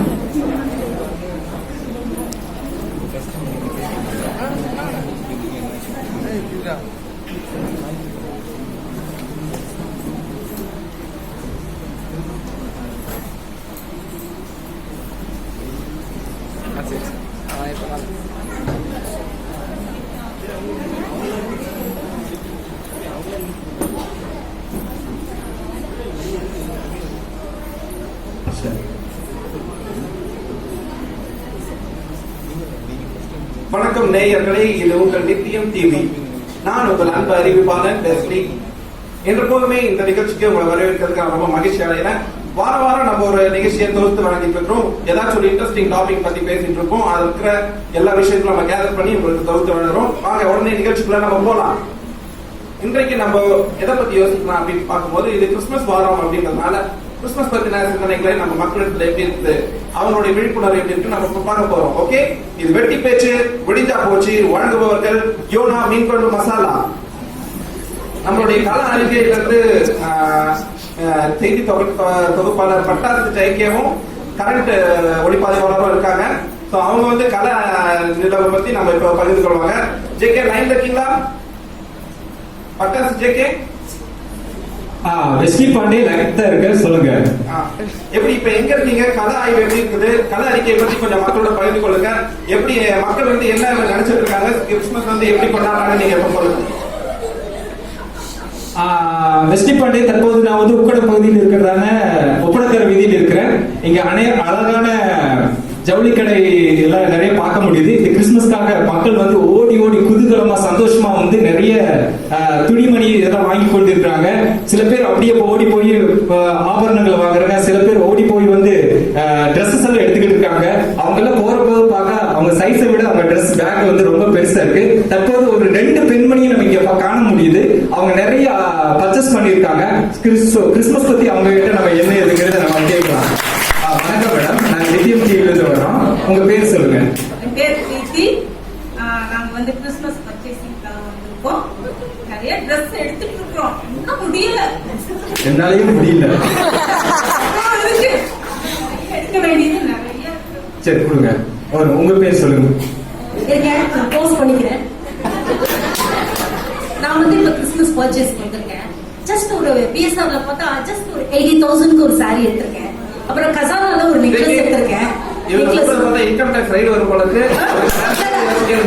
Speaker 1: வணக்கம் நேயர்களே, இது உங்கள் நித்தியம் டிவி. நான் உங்கள் அன்பு அறிவிப்பாளர் லெஸ்லி. என்று போதுமே இந்த நிகழ்ச்சிக்கு உங்களை வரவேற்கிறதுக்கு நான் ரொம்ப மகிழ்ச்சி அடைகிறேன். வாரம் நம்ம ஒரு நிகழ்ச்சியை தொகுத்து வழங்கிட்டு இருக்கிறோம். ஏதாச்சும் ஒரு இன்ட்ரெஸ்டிங் டாபிக் பத்தி பேசிட்டு இருப்போம். அது இருக்கிற எல்லா விஷயத்தையும் நம்ம கேதர் பண்ணி உங்களுக்கு தொகுத்து வழங்குறோம். வாங்க உடனே நிகழ்ச்சிக்குள்ள நம்ம போலாம். இன்றைக்கு நம்ம எதை பத்தி யோசிக்கலாம் அப்படின்னு பார்க்கும்போது, இது கிறிஸ்துமஸ் வாரம் அப்படின்றதுனால கிறிஸ்துமஸ் பத்தின சிந்தனைகளை நம்ம மக்களிடத்துல எப்படி இருக்குது, அவங்களுடைய விழிப்புணர்வு எப்படி இருக்கு நம்ம பார்க்க போறோம். ஓகே, இது வெட்டி பேச்சு விடிஞ்சா போச்சு. வழங்குபவர்கள் யோனா மீன் குழம்பு மசாலா. நம்மளுடைய கல அறிக்கையிலிருந்து செய்தி தொகுப்பாளர் பட்டாசு ஜெயக்கேவும் கரண்ட் ஒளிப்பாதையாளரும் இருக்காங்க. ஸோ அவங்க வந்து கல நிலவை பத்தி நம்ம இப்ப பகிர்ந்து கொள்வாங்க. ஜேகே லைன் இருக்கீங்களா? பட்டாசு ஜேகே
Speaker 3: வெஸ்லி பாண்டே லைன் தான் இருக்கு, சொல்லுங்க.
Speaker 1: எப்படி இப்ப எங்க இருக்கீங்க? கல ஆய்வு எப்படி இருக்குது? கல அறிக்கையை பத்தி கொஞ்சம் மக்களோட பகிர்ந்து கொள்ளுங்க. எப்படி மக்கள் வந்து என்ன நினைச்சிட்டு இருக்காங்க, கிறிஸ்துமஸ் வந்து எப்படி கொண்டாடுறாங்க, நீங்க எப்ப சொல்லுங்க.
Speaker 3: வெஸ்லி பாண்டே, தற்போது நான் வந்து உக்கட பகுதியில் இருக்கிறதான ஒப்படக்கர வீதியில் இருக்கிறேன். இங்க அழகான ஜவுளிக்கடை எல்லாம் நிறைய பார்க்க முடியுது. இந்த கிறிஸ்துமஸ்க்காக மக்கள் வந்து ஓடி ஓடி குதூகலமா சந்தோஷமா வந்து நிறைய துணிமணி இதெல்லாம் வாங்கி கொண்டு இருக்கிறாங்க. சில பேர் அப்படியே ஓடி போய் ஆபரணங்களை வாங்குறாங்க. சில பேர் ஓடி போய் வந்து ட்ரெஸ்ஸஸ் எல்லாம் எடுத்துக்கிட்டு இருக்காங்க. அவங்க எல்லாம் போற போது பார்க்க அவங்க சைஸை விட அவங்க ட்ரெஸ் பேக் வந்து ரொம்ப பெருசா இருக்கு. தற்போது ஒரு 2 பெண்மணியும் நம்ம இங்க காண முடியுது. அவங்க நிறைய பர்ச்சேஸ் பண்ணியிருக்காங்க. கிறிஸ்துமஸ் பத்தி அவங்க கிட்ட நம்ம என்ன இருக்குங்கிறத நம்ம கேட்கலாம். வணக்கம் மேடம், நாங்க நித்தியம் டிவில இருந்து வரோம். உங்க பேர் சொல்லுங்க.
Speaker 8: என் பேர் பிரீத்தி. நாங்க வந்து கிறிஸ்துமஸ் பர்ச்சேசிங்காக வந்திருக்கோம். நிறைய ட்ரெஸ் எடுத்துட்டு இருக்கோம். இன்னும் முடியல,
Speaker 3: என்னாலையும் முடியல.
Speaker 8: எடுக்க வேண்டியது நிறைய இருக்கு.
Speaker 3: சரி கொடுங்க. உங்க பேர் சொல்லுங்க.
Speaker 8: நான் போஸ்ட் பண்ணிக்கிறேன். நான் வந்து இப்ப கிறிஸ்துமஸ் பர்ச்சேஸ் வந்திருக்கேன். ஜஸ்ட் ஒரு பிஎஸ்ஆர்ல பார்த்தா ஜஸ்ட் ஒரு 80,000க்கு ஒரு சாரி எடுத்திருக்கேன். அப்புறம் கசானால ஒரு நெக்லஸ் எடுத்திருக்கேன்.
Speaker 1: இன்கம் டாக்ஸ் ரைடு வரும் போல இருக்கு.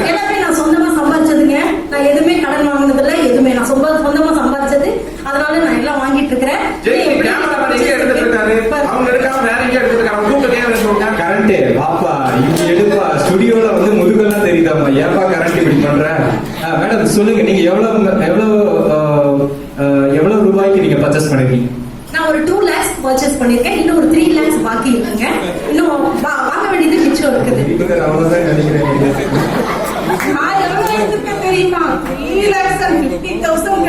Speaker 8: எல்லாமே நான் சொந்தமா சம்பாதிச்சதுங்க. நான் எதுவுமே கடன் வாங்கினது இல்ல. எதுவுமே நான் சொந்தமா சம்பாதிச்சது. அதனால நான் எல்லாம் வாங்கிட்டு இருக்கிறேன்.
Speaker 3: கரண்ட் பாப்பா இங்க எடுப்பா, ஸ்டுடியோல வந்து முதுகெல்லாம் தெரியுதாமா, ஏப்பா கரண்ட் இப்படி பண்ற? மேடம் சொல்லுங்க, நீங்க எவ்வளவு ரூபாய்க்கு நீங்க பர்ச்சேஸ் பண்ணிருக்கீங்க?
Speaker 8: நான் ஒரு 2 lakhs பர்ச்சேஸ் பண்ணிருக்கேன். இன்னும் ஒரு 3 lakhs பாக்கி இருக்குங்க. இன்னும் வாங்க வேண்டியது மிச்சம் இருக்குது.
Speaker 3: அவ்வளவுதான் நினைக்கிறேன்.
Speaker 8: நான் எவ்வளவு எடுத்திருக்கேன் தெரியுமா? 3,50,000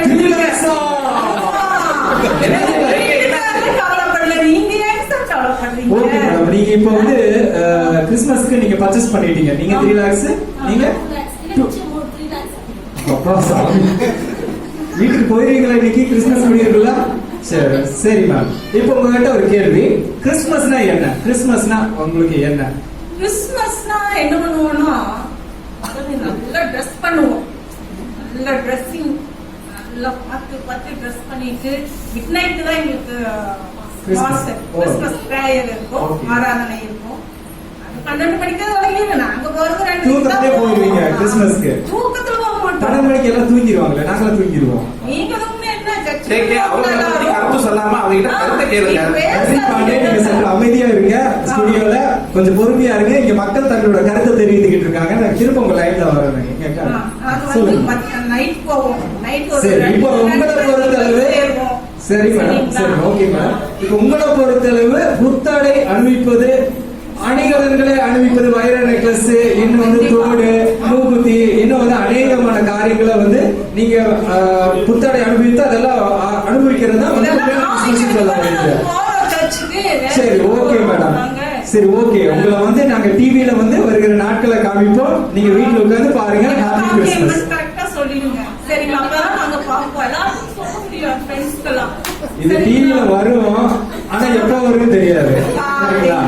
Speaker 8: கவலைப்படல. நீங்க ஏன் சார் கவலைப்படுறீங்க?
Speaker 3: ஓகே மேடம், நீங்க இப்ப வந்து கிறிஸ்துமஸ்க்கு நீங்க பர்ச்சேஸ் பண்ணிட்டீங்க. நீங்க 3 lakhs, நீங்க
Speaker 5: 3 lakhs.
Speaker 3: அப்பா சாமி, வீட்டுக்கு போயிருவீங்களா இன்னைக்கு? கிறிஸ்துமஸ் முடியுங்களா? சரி மேம். இப்போ உங்ககிட்ட ஒரு கேள்வி. கிறிஸ்துமஸ்னா என்ன? கிறிஸ்துமஸ்னா உங்களுக்கு என்ன?
Speaker 8: கிறிஸ்துமஸ்னா என்ன பண்ணுவோம்னா நல்லா ட்ரெஸ் பண்ணுவோம். நல்ல ட்ரெஸ்ஸிங், நல்லா பார்த்து ட்ரெஸ் பண்ணிட்டு மிட் நைட் தான் எங்களுக்கு கிறிஸ்துமஸ் பிரேயர் இருக்கும், ஆராதனை இருக்கும்.
Speaker 9: 12 மணிக்கு தொடங்கிடுங்க. நாங்க போறது 2 மணிக்கு
Speaker 3: தூக்கத்திலே
Speaker 9: தான்
Speaker 3: போயிருவீங்க
Speaker 9: போவோம்.
Speaker 3: கிறிஸ்மஸ்க்கு.
Speaker 9: தூக்கத்துல போக மாட்டோம்.
Speaker 3: 12 மணிக்கு எல்லாம் தூங்கிடுவாங்களே, நாங்களும் தூங்கிடுவோம்.
Speaker 9: நீங்க தான் என்ன சர்ச்சுக்கு
Speaker 1: ஜேகே அவங்க பத்தி கருத்து சொல்லாம அவங்க கருத்தை கேளுங்க.
Speaker 3: நன்றி பாண்டே, நீங்க சற்று அமைதியா இருங்க. ஸ்டுடியோல கொஞ்சம் பொறுமையா இருங்க. இங்க மக்கள் தங்களோட கருத்தை தெரிவித்துக்கிட்டு இருக்காங்க. நான் திரும்ப உங்க லைன்ல வரேன். சொல்லுங்க.
Speaker 9: நைட் போவோம். நைட் ஒரு
Speaker 3: சரி, இப்போ உங்களை பொறுத்தளவு சரி மேடம், சரி ஓகே மேடம். இப்போ உங்களை பொறுத்தளவு புத்தாடை அணிவிப்பது, அணிகலன்களை அணிவிப்பது, வைர நெக்லஸ், இன்னும் வந்து தோடு, மூக்குத்தி, இன்னும் வந்து அநேகமான காரியங்களை வந்து நீங்க புத்தாடை அனுபவித்து அதெல்லாம் அனுபவிக்கிறது தான் வந்து கிறிஸ்மஸ் சொல்ல வரீங்க. சரி ஓகே மேடம், சரி ஓகே. உங்களை வந்து நாங்க டிவில வந்து வருகிற நாட்களை காமிப்போம். நீங்க வீட்டுல உட்கார்ந்து பாருங்க. Happy Christmas.
Speaker 9: சொல்லிடுங்க. சரிங்களா? அப்பதான் நாங்க பாப்போம். எல்லாரும் சொல்ல முடியும் ஃப்ரெண்ட்ஸ்க்கெல்லாம்.
Speaker 3: இது டிவில வரும், ஆனா எப்ப வரும்னு தெரியாது. சரிங்களா?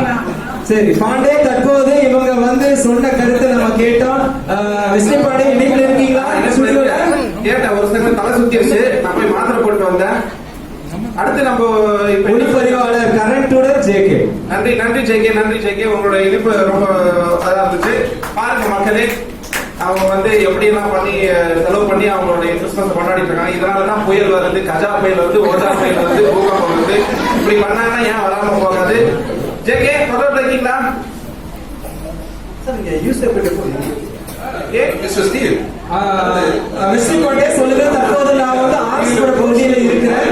Speaker 3: சரி பாண்டே, தற்போது இவங்க வந்து சொன்ன கருத்தை நம்ம கேட்டோம். விஷ்ணு பாண்டே இணைப்பில் இருக்கீங்களா?
Speaker 1: கேட்டேன், ஒரு செகண்ட் தலை சுத்திருச்சு. நான் போய் மாத்திரை போட்டு வந்தேன். அடுத்து நம்ம இப்ப
Speaker 3: ஒளிப்பதிவாளர் கரண்ட்டுடன் ஜேகே.
Speaker 1: நன்றி நன்றி ஜேகே, நன்றி ஜேகே. உங்களோட இனிப்பு ரொம்ப அதா இருந்துச்சு. பாருங்க மக்களே, அவங்க வந்து எப்படி எல்லாம் பண்ணி செலவு பண்ணி அவங்களுடைய கிறிஸ்மஸ் கொண்டாடிட்டு இருக்காங்க. இதனாலதான் புயல் வருது, கஜா புயல் வருது, ஓஜா புயல் வருது, பூகம்பம் வருது. இப்படி பண்ணாங்கன்னா ஏன் வராம போகாது? ஜேகே தொடர்பு இருக்கீங்களா?
Speaker 3: சொல்லுங்க. தற்போது நான் வந்து ஆர்எஸ்புர பகுதியில் இருக்கிறேன்.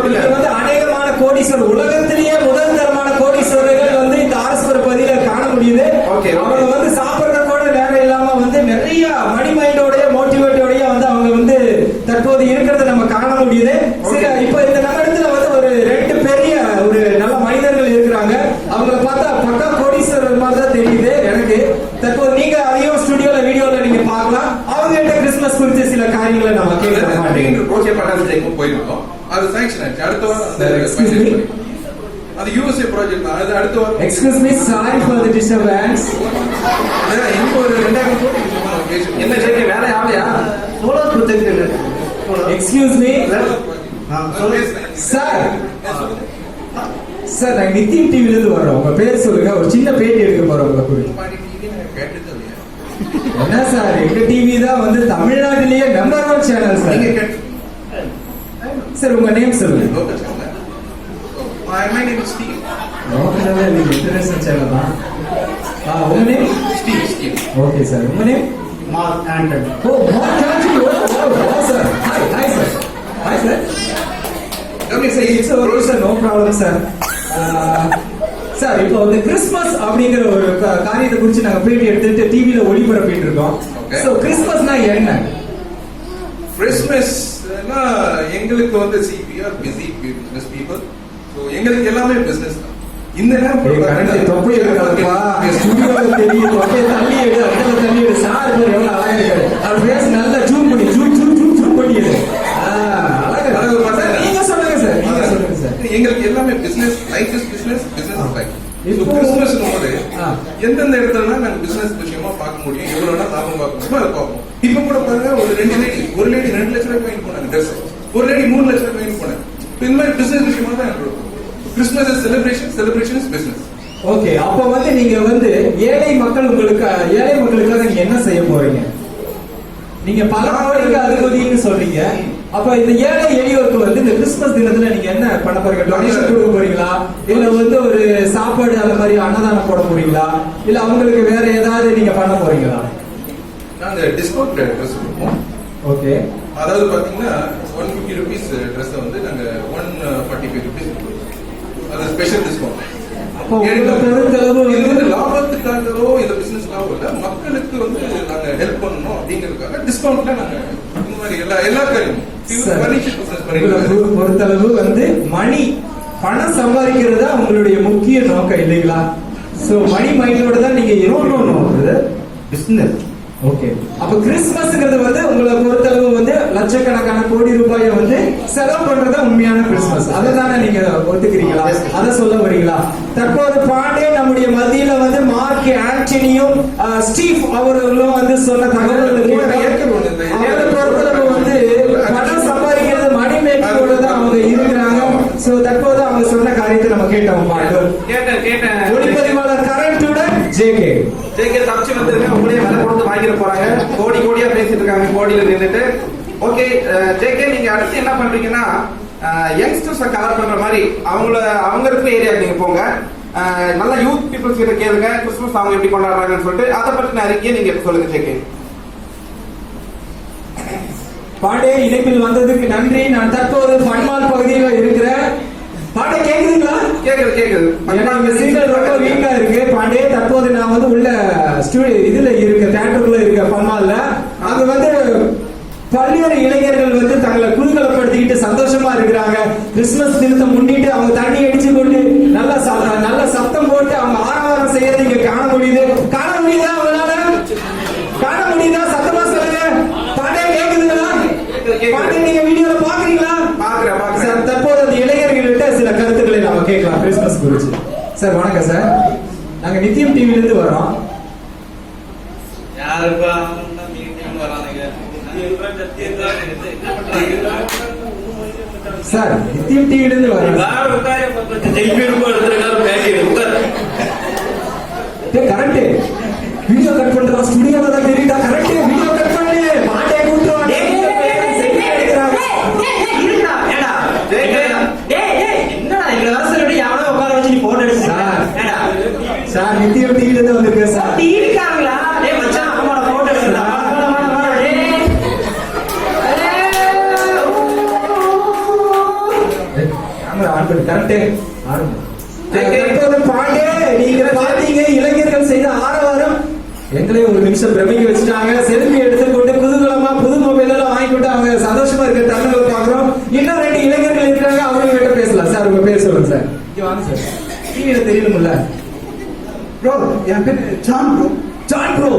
Speaker 3: இங்க வந்து அநேகமான கோடீஸ்வரர், உலகத்திலேயே முதல் தரமான கோடீஸ்வரர்கள் வந்து இந்த ஆர்எஸ்புர பகுதியில காண முடியுது. அவங்க வந்து சாப்பிடுற கூட நேரம் இல்லாம வந்து நிறைய மணி மைண்டோடய மோட்டிவேட்டோடய வந்து அவங்க வந்து தற்போது இருக்கிறத நம்ம காண முடியுது. சரி, இப்போ இந்த நகரத்துல வந்து ஒரு 2 பெரிய ஒரு நல்ல மனிதர்கள் இருக்கிறாங்க. அவங்கள பார்த்தா பக்கா கோடீஸ்வரர் மாதிரி தான் தெரியுது எனக்கு. தற்போது நீங்க அதையும் ஸ்டுடியோல வீடியோல நீங்க பார்க்கலாம். அவங்க கிட்ட கிறிஸ்மஸ் குறித்து சில காரியங்களை நம்ம கேட்க மாட்டேங்க.
Speaker 7: ஓகே பட்டாசு போயிருக்கோம். அது சாங்ஷன் ஆச்சு. அடுத்த வாரம் அது யூஎஸ்ஏ ப்ராஜெக்ட் தான். அது அடுத்த வாரம்.
Speaker 3: Excuse me, sorry for the disturbance.
Speaker 7: இன்னும் ஒரு 2000 கோடி
Speaker 1: என்ன ஜேகே வேலை ஆகலையா?
Speaker 10: Solar project.
Speaker 3: Excuse me sir. Sir, நாங்க நித்தியம் டிவில இருந்து வர்றோம். உங்க பேர் சொல்லுங்க. ஒரு சின்ன பேட்டி எடுக்க போறோம் உங்க குறித்து. என்ன சார், எங்க டிவி தான் வந்து தமிழ்நாட்டிலேயே நம்பர் 1 சேனல் சார். சார் உங்க நேம் சொல்லுங்க.
Speaker 7: My name is Steve.
Speaker 3: லோக்கல்ல நீங்க இன்டர்நேஷனல் சேனல் தான். உங்க நேம்?
Speaker 7: Steve.
Speaker 3: Okay sir. உங்க name?
Speaker 10: Mark Anton.
Speaker 3: Oh, Mark Anton. Oh sir. Hi sir. Hi sir.
Speaker 7: Okay, sir.
Speaker 3: It's okay sir, no problem sir. Sir, இப்போ வந்து Christmas அப்படிங்கிற ஒரு காரியத்தை குறித்து நாங்க பேட்டி எடுத்துட்டு டிவில ஒளிபரப்பிட்டு இருக்கோம். சோ கிறிஸ்மஸ்னா என்ன?
Speaker 7: கிறிஸ்மஸ்னா எங்களுக்கு வந்து we are busy business people. So எங்களுக்கு எல்லாமே பிசினஸ் தான். இந்த நேரம்
Speaker 3: தொப்பை எடுக்காதப்பா. ஸ்டுடியோல தெரியும். தொப்பை தள்ளி எடு, அதுல தள்ளி எடு. சார் பேர் எவ்வளவு அழகா இருக்காரு. அவர் பேஸ் நல்லா ஜூம் பண்ணி ஜூம் பண்ணி எடு. அழகா நீங்க சொல்லுங்க சார். நீங்க சொல்லுங்க சார்.
Speaker 7: எங்களுக்கு எல்லாமே business, life is business, business is life. இப்போ கிறிஸ்மஸ் போது எந்தெந்த இடத்துல நாங்க பிசினஸ் விஷயமா பார்க்க முடியும், எவ்வளவு லாபம் பார்க்க முடியுமோ அதை பார்ப்போம். இப்ப கூட பாருங்க, ஒரு ஒரு லேடி 2 லட்சம் ரூபாய் வாங்கி போனாங்க ட்ரெஸ். ஒரு லேடி 3 லட்சம் ரூபாய் வாங்கி போனாங்க. இந்த மாதிரி பிசினஸ் விஷயமா தான் எனக்கு Christmas is celebration is business.
Speaker 3: Okay, அப்ப வந்து நீங்க வந்து ஏழை மக்களுக்காக நீங்க என்ன செய்ய போறீங்க? நீங்க பல கோடிக்கு அதிபதினு சொல்றீங்க. அப்ப இந்த ஏழை எளியோருக்கு வந்து இந்த கிறிஸ்மஸ் தினத்துல நீங்க என்ன பண்ண போறீங்க? டொனேஷன் கொடுக்க போறீங்களா, இல்ல வந்து ஒரு சாப்பாடு அந்த மாதிரி அன்னதானம் போட போறீங்களா, இல்ல அவங்களுக்கு வேற ஏதாவது நீங்க பண்ண போறீங்களா?
Speaker 7: நாங்க டிஸ்கவுண்ட் ட்ரெஸ் கொடுப்போம்.
Speaker 3: ஓகே,
Speaker 7: அதாவது பாத்தீங்கன்னா 150 rupees ட்ரெஸ் வந்து நாங்க 145 rupees கொடுப்போம். அது ஸ்பெஷல் டிஸ்கவுண்ட். இது வந்து லாபத்துக்காகவோ இல்ல பிசினஸ் லாபம் இல்ல, மக்களுக்கு வந்து நாங்க ஹெல்ப் பண்ணணும் அப்படிங்கிறதுக்காக டிஸ்கவுண்ட்ல நாங்க இந்த மாதிரி எல்லா காரியமும்
Speaker 3: பொறுத்தளவு வந்து பணம் சம்பாதிக்கிறது தான் உங்களுடைய முக்கிய நோக்கம் இல்லைங்களா? சோ மணி மைண்டோட தான் நீங்க பிசினஸ். ஓகே, அப்ப கிறிஸ்துமஸ்ங்கிறது வந்து உங்களை பொறுத்தளவு வந்து லட்சக்கணக்கான கோடி ரூபாயை வந்து செலவு பண்றதா உண்மையான கிறிஸ்துமஸ். அதை தானே நீங்க ஒத்துக்கிறீங்களா? அதை சொல்ல வரீங்களா? தற்போது பாண்டே நம்முடைய மத்தியில வந்து மார்க் ஆண்டனியும் ஸ்டீவ் அவர்களும் வந்து சொன்ன தகவல்கள் அவரை பொறுத்தளவு வந்து பணம் சம்பாதிக்கிறது மணி மேக்கோட தான் அவங்க இருக்கிறாங்க. சோ தற்போது அவங்க சொன்ன காரியத்தை நம்ம கேட்டோம். ஒளிப்பதிவாளர் கரண்ட்டுடன் ஜே ஜேகே.
Speaker 1: ஜேகே தப்பிச்சு வந்துருங்க, உங்களே விலை கொடுத்து வாங்கிட போறாங்க. கோடி கோடியா பேசிட்டு இருக்காங்க கோடியில நின்றுட்டு. ஓகே ஜேகே, நீங்க அடுத்து என்ன பண்றீங்கன்னா யங்ஸ்டர்ஸை கவர் பண்ற மாதிரி அவங்க இருக்கிற ஏரியாவுக்கு நீங்க போங்க. நல்ல யூத் பீப்புள்ஸ் கிட்ட கேளுங்க கிறிஸ்துமஸ் அவங்க எப்படி கொண்டாடுறாங்கன்னு சொல்லிட்டு அதை பற்றின அறிக்கையை நீங்க சொல்லுங்க ஜேகே.
Speaker 3: பாண்டே, இணைப்பில் வந்ததுக்கு நன்றி. நான் தற்போது பன்மால் பகுதியில் இருக்கிறேன். பாண்டே கேக்குதுங்களா?
Speaker 1: கேக்குது.
Speaker 3: இந்த சிக்னல் ரொம்ப வீக்கா இருக்கு. பாண்டே, தற்போது நான் வந்து உள்ள ஸ்டுடியோ இதுல இருக்க தியேட்டருக்குள்ள இருக்க பன்மால்ல அங்க வந்து பல்வேறு இளைஞர்கள் வந்து தங்களை குதூகலப்படுத்திக்கிட்டு சந்தோஷமா இருக்கிறாங்க. கிறிஸ்துமஸ் தினத்தை முன்னிட்டு அவங்க தண்ணி அடிச்சு கொண்டு நல்ல சத்தம் போட்டு அவங்க ஆரவாரம் செய்யறது இங்க காண முடியுதா? அவங்களால காண முடியுதா? சத்தமா சொல்லுங்க. பாண்டே கேக்குதுங்களா? பாண்டே, நீங்க வீடியோல பாக்குறீங்களா?
Speaker 1: பாக்குறேன்.
Speaker 3: தற்போது அந்த இளைஞர்கள்ட்ட சில கருத்துக்களை நாம கேட்கலாம் கிறிஸ்துமஸ் குறிச்சு. சார் வணக்கம் சார், நாங்க நித்தியம் டிவில இருந்து வரோம்.
Speaker 6: யாருப்பா
Speaker 3: சார் நித்தியம் டிவில இருந்து வரோம். கரெக்ட், வீடியோ கட் பண்றா ஸ்டுடியோல தான் தெரியுதா? கரெக்ட், வீடியோ கட் பண்ணு. பாட்டே கூட்டுவாங்க. சார் நித்தியம் டிவில இருந்து வந்திருக்கேன் சார். பாண்டே, நீங்க பாத்தீங்க இளைஞர்கள் செய்த ஆரவாரம் எங்களே ஒரு நிமிஷம் பிரமிக்க வச்சுட்டாங்க. செல்ஃபி எடுத்துக்கொண்டு குதூகலமா புது மொபைல் எல்லாம் வாங்கிட்டு அவங்க சந்தோஷமா இருக்க தருணங்களை பாக்குறோம். இன்னும் 2 இளைஞர்கள் இருக்காங்க, அவங்க கிட்ட பேசலாம். சார் உங்க பேர் சொல்லுங்க சார். இங்க வாங்க சார், டிவியில தெரியணும்ல.
Speaker 10: ப்ரோ, என் பேர் ஜான் ப்ரோ.
Speaker 3: John bro.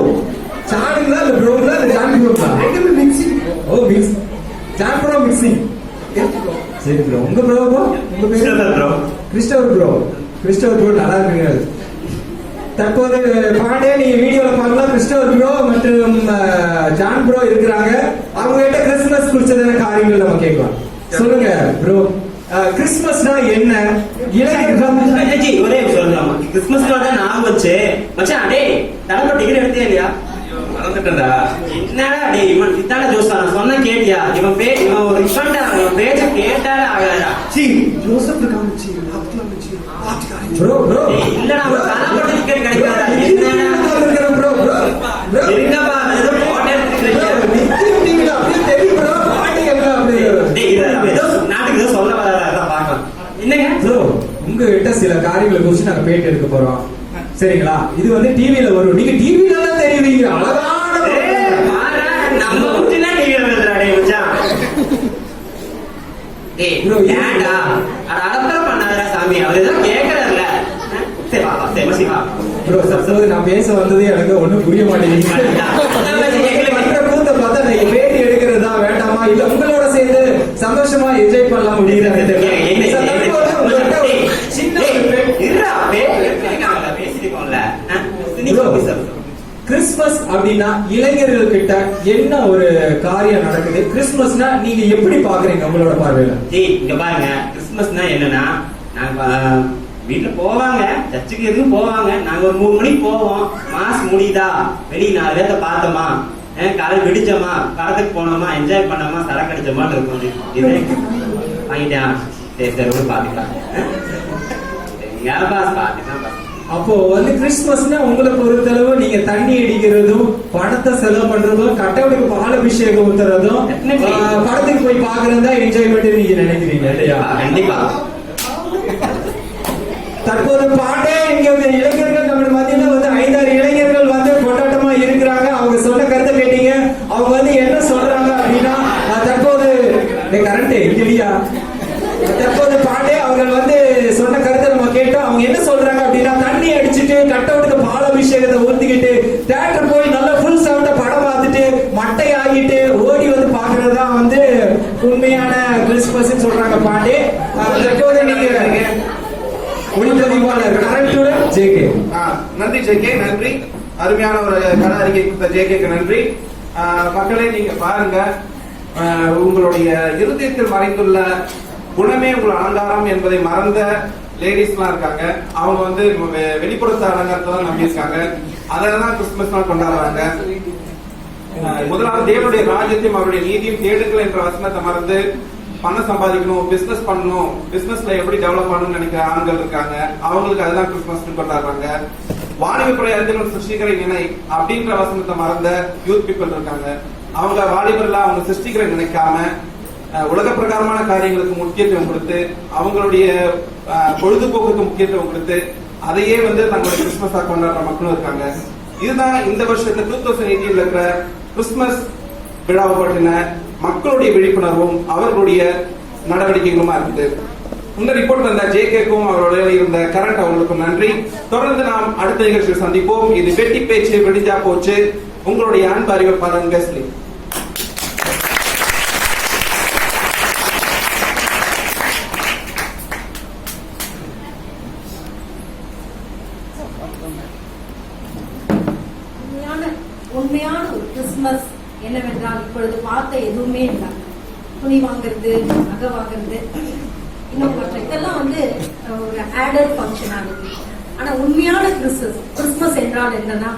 Speaker 3: ஜானுங்களா இல்ல ப்ரோங்களா இல்ல ஜான் ப்ரோங்களா?
Speaker 10: ரெண்டுமே mixing.
Speaker 3: Oh mix. John bro mixing. சரி ப்ரோ, உங்க ப்ரோ உங்க பேர்
Speaker 4: bro
Speaker 3: Christopher bro. Christopher bro நல்லா இருக்கீங்க. தற்போது பாண்டே நீங்க வீடியோல பார்க்கலாம், கிறிஸ்டோபர் ப்ரோ மற்றும் ஜான் ப்ரோ இருக்கிறாங்க. அவங்க கிட்ட கிறிஸ்துமஸ் குறிச்சதான காரியங்கள் நம்ம கேட்கலாம். சொல்லுங்க ப்ரோ, கிறிஸ்துமஸ்னா என்ன? இளைஞர்கள்
Speaker 11: ஒரே சொல்லலாமா? கிறிஸ்துமஸ் நான் வச்சு மச்சான், அடே தலைமை டிகிரி எடுத்தே இல்லையா?
Speaker 6: மறந்துட்டா
Speaker 11: என்னடா டே, இவன் இத்தான ஜோஸ் நான் சொன்ன கேட்டியா? இவன் ஒரு இவன் பேச்ச கேட்டாலே ஆகாதா?
Speaker 10: ஜோசப் காமிச்சு
Speaker 3: ப்ரோ ப்ரோ
Speaker 11: இல்லடா, அவன் தலைமை டிக்கெட் கிடைக்காதா? என்னடா
Speaker 3: ப்ரோ ப்ரோ
Speaker 11: இருங்கப்பா, ஏதோ போட்டே
Speaker 3: நித்தியம் டிவில அப்படியே தெரியும் ப்ரோ. பாண்டி எங்க அப்படியே
Speaker 11: ஏதோ நாட்டுக்கு ஏதோ சொல்ல வராதா பார்க்கலாம். என்னங்க
Speaker 3: ப்ரோ, உங்ககிட்ட சில காரியங்களை குறிச்சு நாங்க பேட்டி எடுக்க போறோம். சரிங்களா? இது வந்து டிவில வரும். நீங்க டிவில தான் தெரியுவீங்க. அழகான
Speaker 11: நம்ம ஊட்டினா டிவில வருதுடா டேய் மச்சான். டேய் ப்ரோ ஏன்டா அடப்பற பண்ணாதடா சாமி, அவர் ஏதோ கேக்குறாருல. சரி வா சரி மச்சி வா
Speaker 3: ப்ரோ. சப்போஸ் நான் பேச வந்தது எனக்கு ஒண்ணும் புரிய மாட்டேங்குது. மற்ற கூத்த பார்த்தா நான் பேட்டி எடுக்கிறதா வேண்டாமா இல்ல உங்களோட சேர்ந்து சந்தோஷமா என்ஜாய் பண்ணலாம் முடியுது. கிறிஸ்துமஸ் அப்படின்னா இளைஞர்கள் கிட்ட என்ன ஒரு காரியம் நடக்குது? கிறிஸ்துமஸ்னா நீங்க எப்படி பாக்குறீங்க உங்களோட பார்வையில?
Speaker 11: இங்க பாருங்க, கிறிஸ்துமஸ்னா என்னன்னா நாங்க வீட்டுல போவாங்க, சர்ச்சுக்கு எதுவும் போவாங்க. நாங்க ஒரு 3 மணிக்கு போவோம். மாசு முடியுதா, வெளியே 4 பேர்த்த பார்த்தோமா, காலையில் வெடிச்சோமா, படத்துக்கு போனோமா, என்ஜாய் பண்ணோமா, சரக்கு அடிச்சோமான்னு இருக்கும். இது வாங்கிட்டான், சரி சரி பாத்துக்கலாம். பாத்துக்கலாம்.
Speaker 3: அப்போ வந்து கிறிஸ்துமஸ்னா உங்களை பொறுத்தளவு நீங்க தண்ணி அடிக்கிறதும் பணத்தை செலவு பண்றதும் கட்டவுக்கு பால் அபிஷேகம் ஊத்துறதும் படத்துக்கு போய் பாக்குறதா என்ஜாய்மெண்ட் நீங்க நினைக்கிறீங்க இல்லையா?
Speaker 11: கண்டிப்பா.
Speaker 3: தற்போது பாண்டே இங்க இளைஞர்கள் நம்ம மத்தியில வந்து 5-6 இளைஞர்கள் வந்து கொண்டாட்டமா இருக்கிறாங்க. அவங்க சொன்ன கருத்தை கேட்டீங்க. அவங்க வந்து என்ன சொல்றாங்க அப்படின்னா தற்போது கரண்ட் இல்லையா? தற்போது பாண்டே அவர்கள் வந்து சொன்ன கருத்தை நம்ம கேட்டோம். அவங்க என்ன சொல்றாங்க அப்படின்னா தண்ணி அடிச்சுட்டு கட்டவுட்டுக்கு பால் அபிஷேகத்தை ஊத்திக்கிட்டு தியேட்டர் போய் நல்ல ஃபுல் சவுண்ட படம் பார்த்துட்டு மட்டை ஆகிட்டு ஓடி வந்து பாக்குறதுதான் வந்து உண்மையான கிறிஸ்துமஸ் சொல்றாங்க பாண்டே. தற்போது நீங்க ஒளிப்பதிவாளர் கரெக்டுடன் ஜேகே.
Speaker 1: நன்றி ஜேகே, நன்றி. அருமையான ஒரு கதை அறிக்கை கொடுத்த ஜேகேக்கு நன்றி. மக்களே நீங்க பாருங்க, உங்களுடைய இருதயத்தில் மறைந்துள்ள குணமே உங்கள் அலங்காரம் என்பதை மறந்த லேடிஸ்லாம் இருக்காங்க. அவங்க வந்து வெளிப்புறத்த அலங்காரத்தை தான் நம்பி இருக்காங்க. அதெல்லாம் கிறிஸ்துமஸ் கொண்டாடுறாங்க. முதலாவது தேவனுடைய ராஜ்யத்தையும் அவருடைய நீதியும் தேடுங்கள் என்ற வசனத்தை மறந்து பணம் சம்பாதிக்கணும், பிசினஸ் பண்ணணும், பிசினஸ்ல எப்படி டெவலப் பண்ணணும்னு நினைக்கிற ஆண்கள் இருக்காங்க. அவங்களுக்கு அதுதான் கிறிஸ்துமஸ் கொண்டாடுறாங்க. வாலிப பிரயாணத்தில் சிருஷ்டிக்கிற இணை அப்படின்ற வசனத்தை மறந்த யூத் பீப்புள் இருக்காங்க. அவங்க வாலிபர்ல அவங்க சிருஷ்டிக்கிற நினைக்காம உலக பிரகாரமான காரியங்களுக்கு முக்கியத்துவம் கொடுத்து அவங்களுடைய பொழுதுபோக்குக்கு முக்கியத்துவம் கொடுத்து அதையே வந்து தங்களுடைய கிறிஸ்துமஸா கொண்டாடுற மக்களும் இருக்காங்க. இதுதான் இந்த வருஷத்துல 2018 இருக்கிற கிறிஸ்துமஸ் விழாவை பற்றின மக்களுடைய விழிப்புணர்வும் அவர்களுடைய நடவடிக்கைகளுமா இருக்குது. இந்த ரிப்போர்ட் வந்த ஜேகேக்கும் அவரோட இருந்த கரண்ட் அவங்களுக்கும் நன்றி. தொடர்ந்து நாம் அடுத்த நிகழ்ச்சியில் சந்திப்போம். இது வெட்டி பேச்சு வெடிஞ்சா போச்சு. உங்களுடைய அன்பு அறிவிப்பாளர் கெஸ்லி.
Speaker 8: உண்மையான ஒரு கிறிஸ்துமஸ் என்னவென்றால் இப்பொழுது பார்த்த எதுவுமே இல்லை. துணி வாங்குறது, நகை வாங்குறது, இன்னும் மற்ற இதெல்லாம் வந்து ஒரு ஆடட் ஃபங்க்ஷனாலிட்டி. ஆனா உண்மையான கிறிஸ்துமஸ் என்றால் என்னன்னா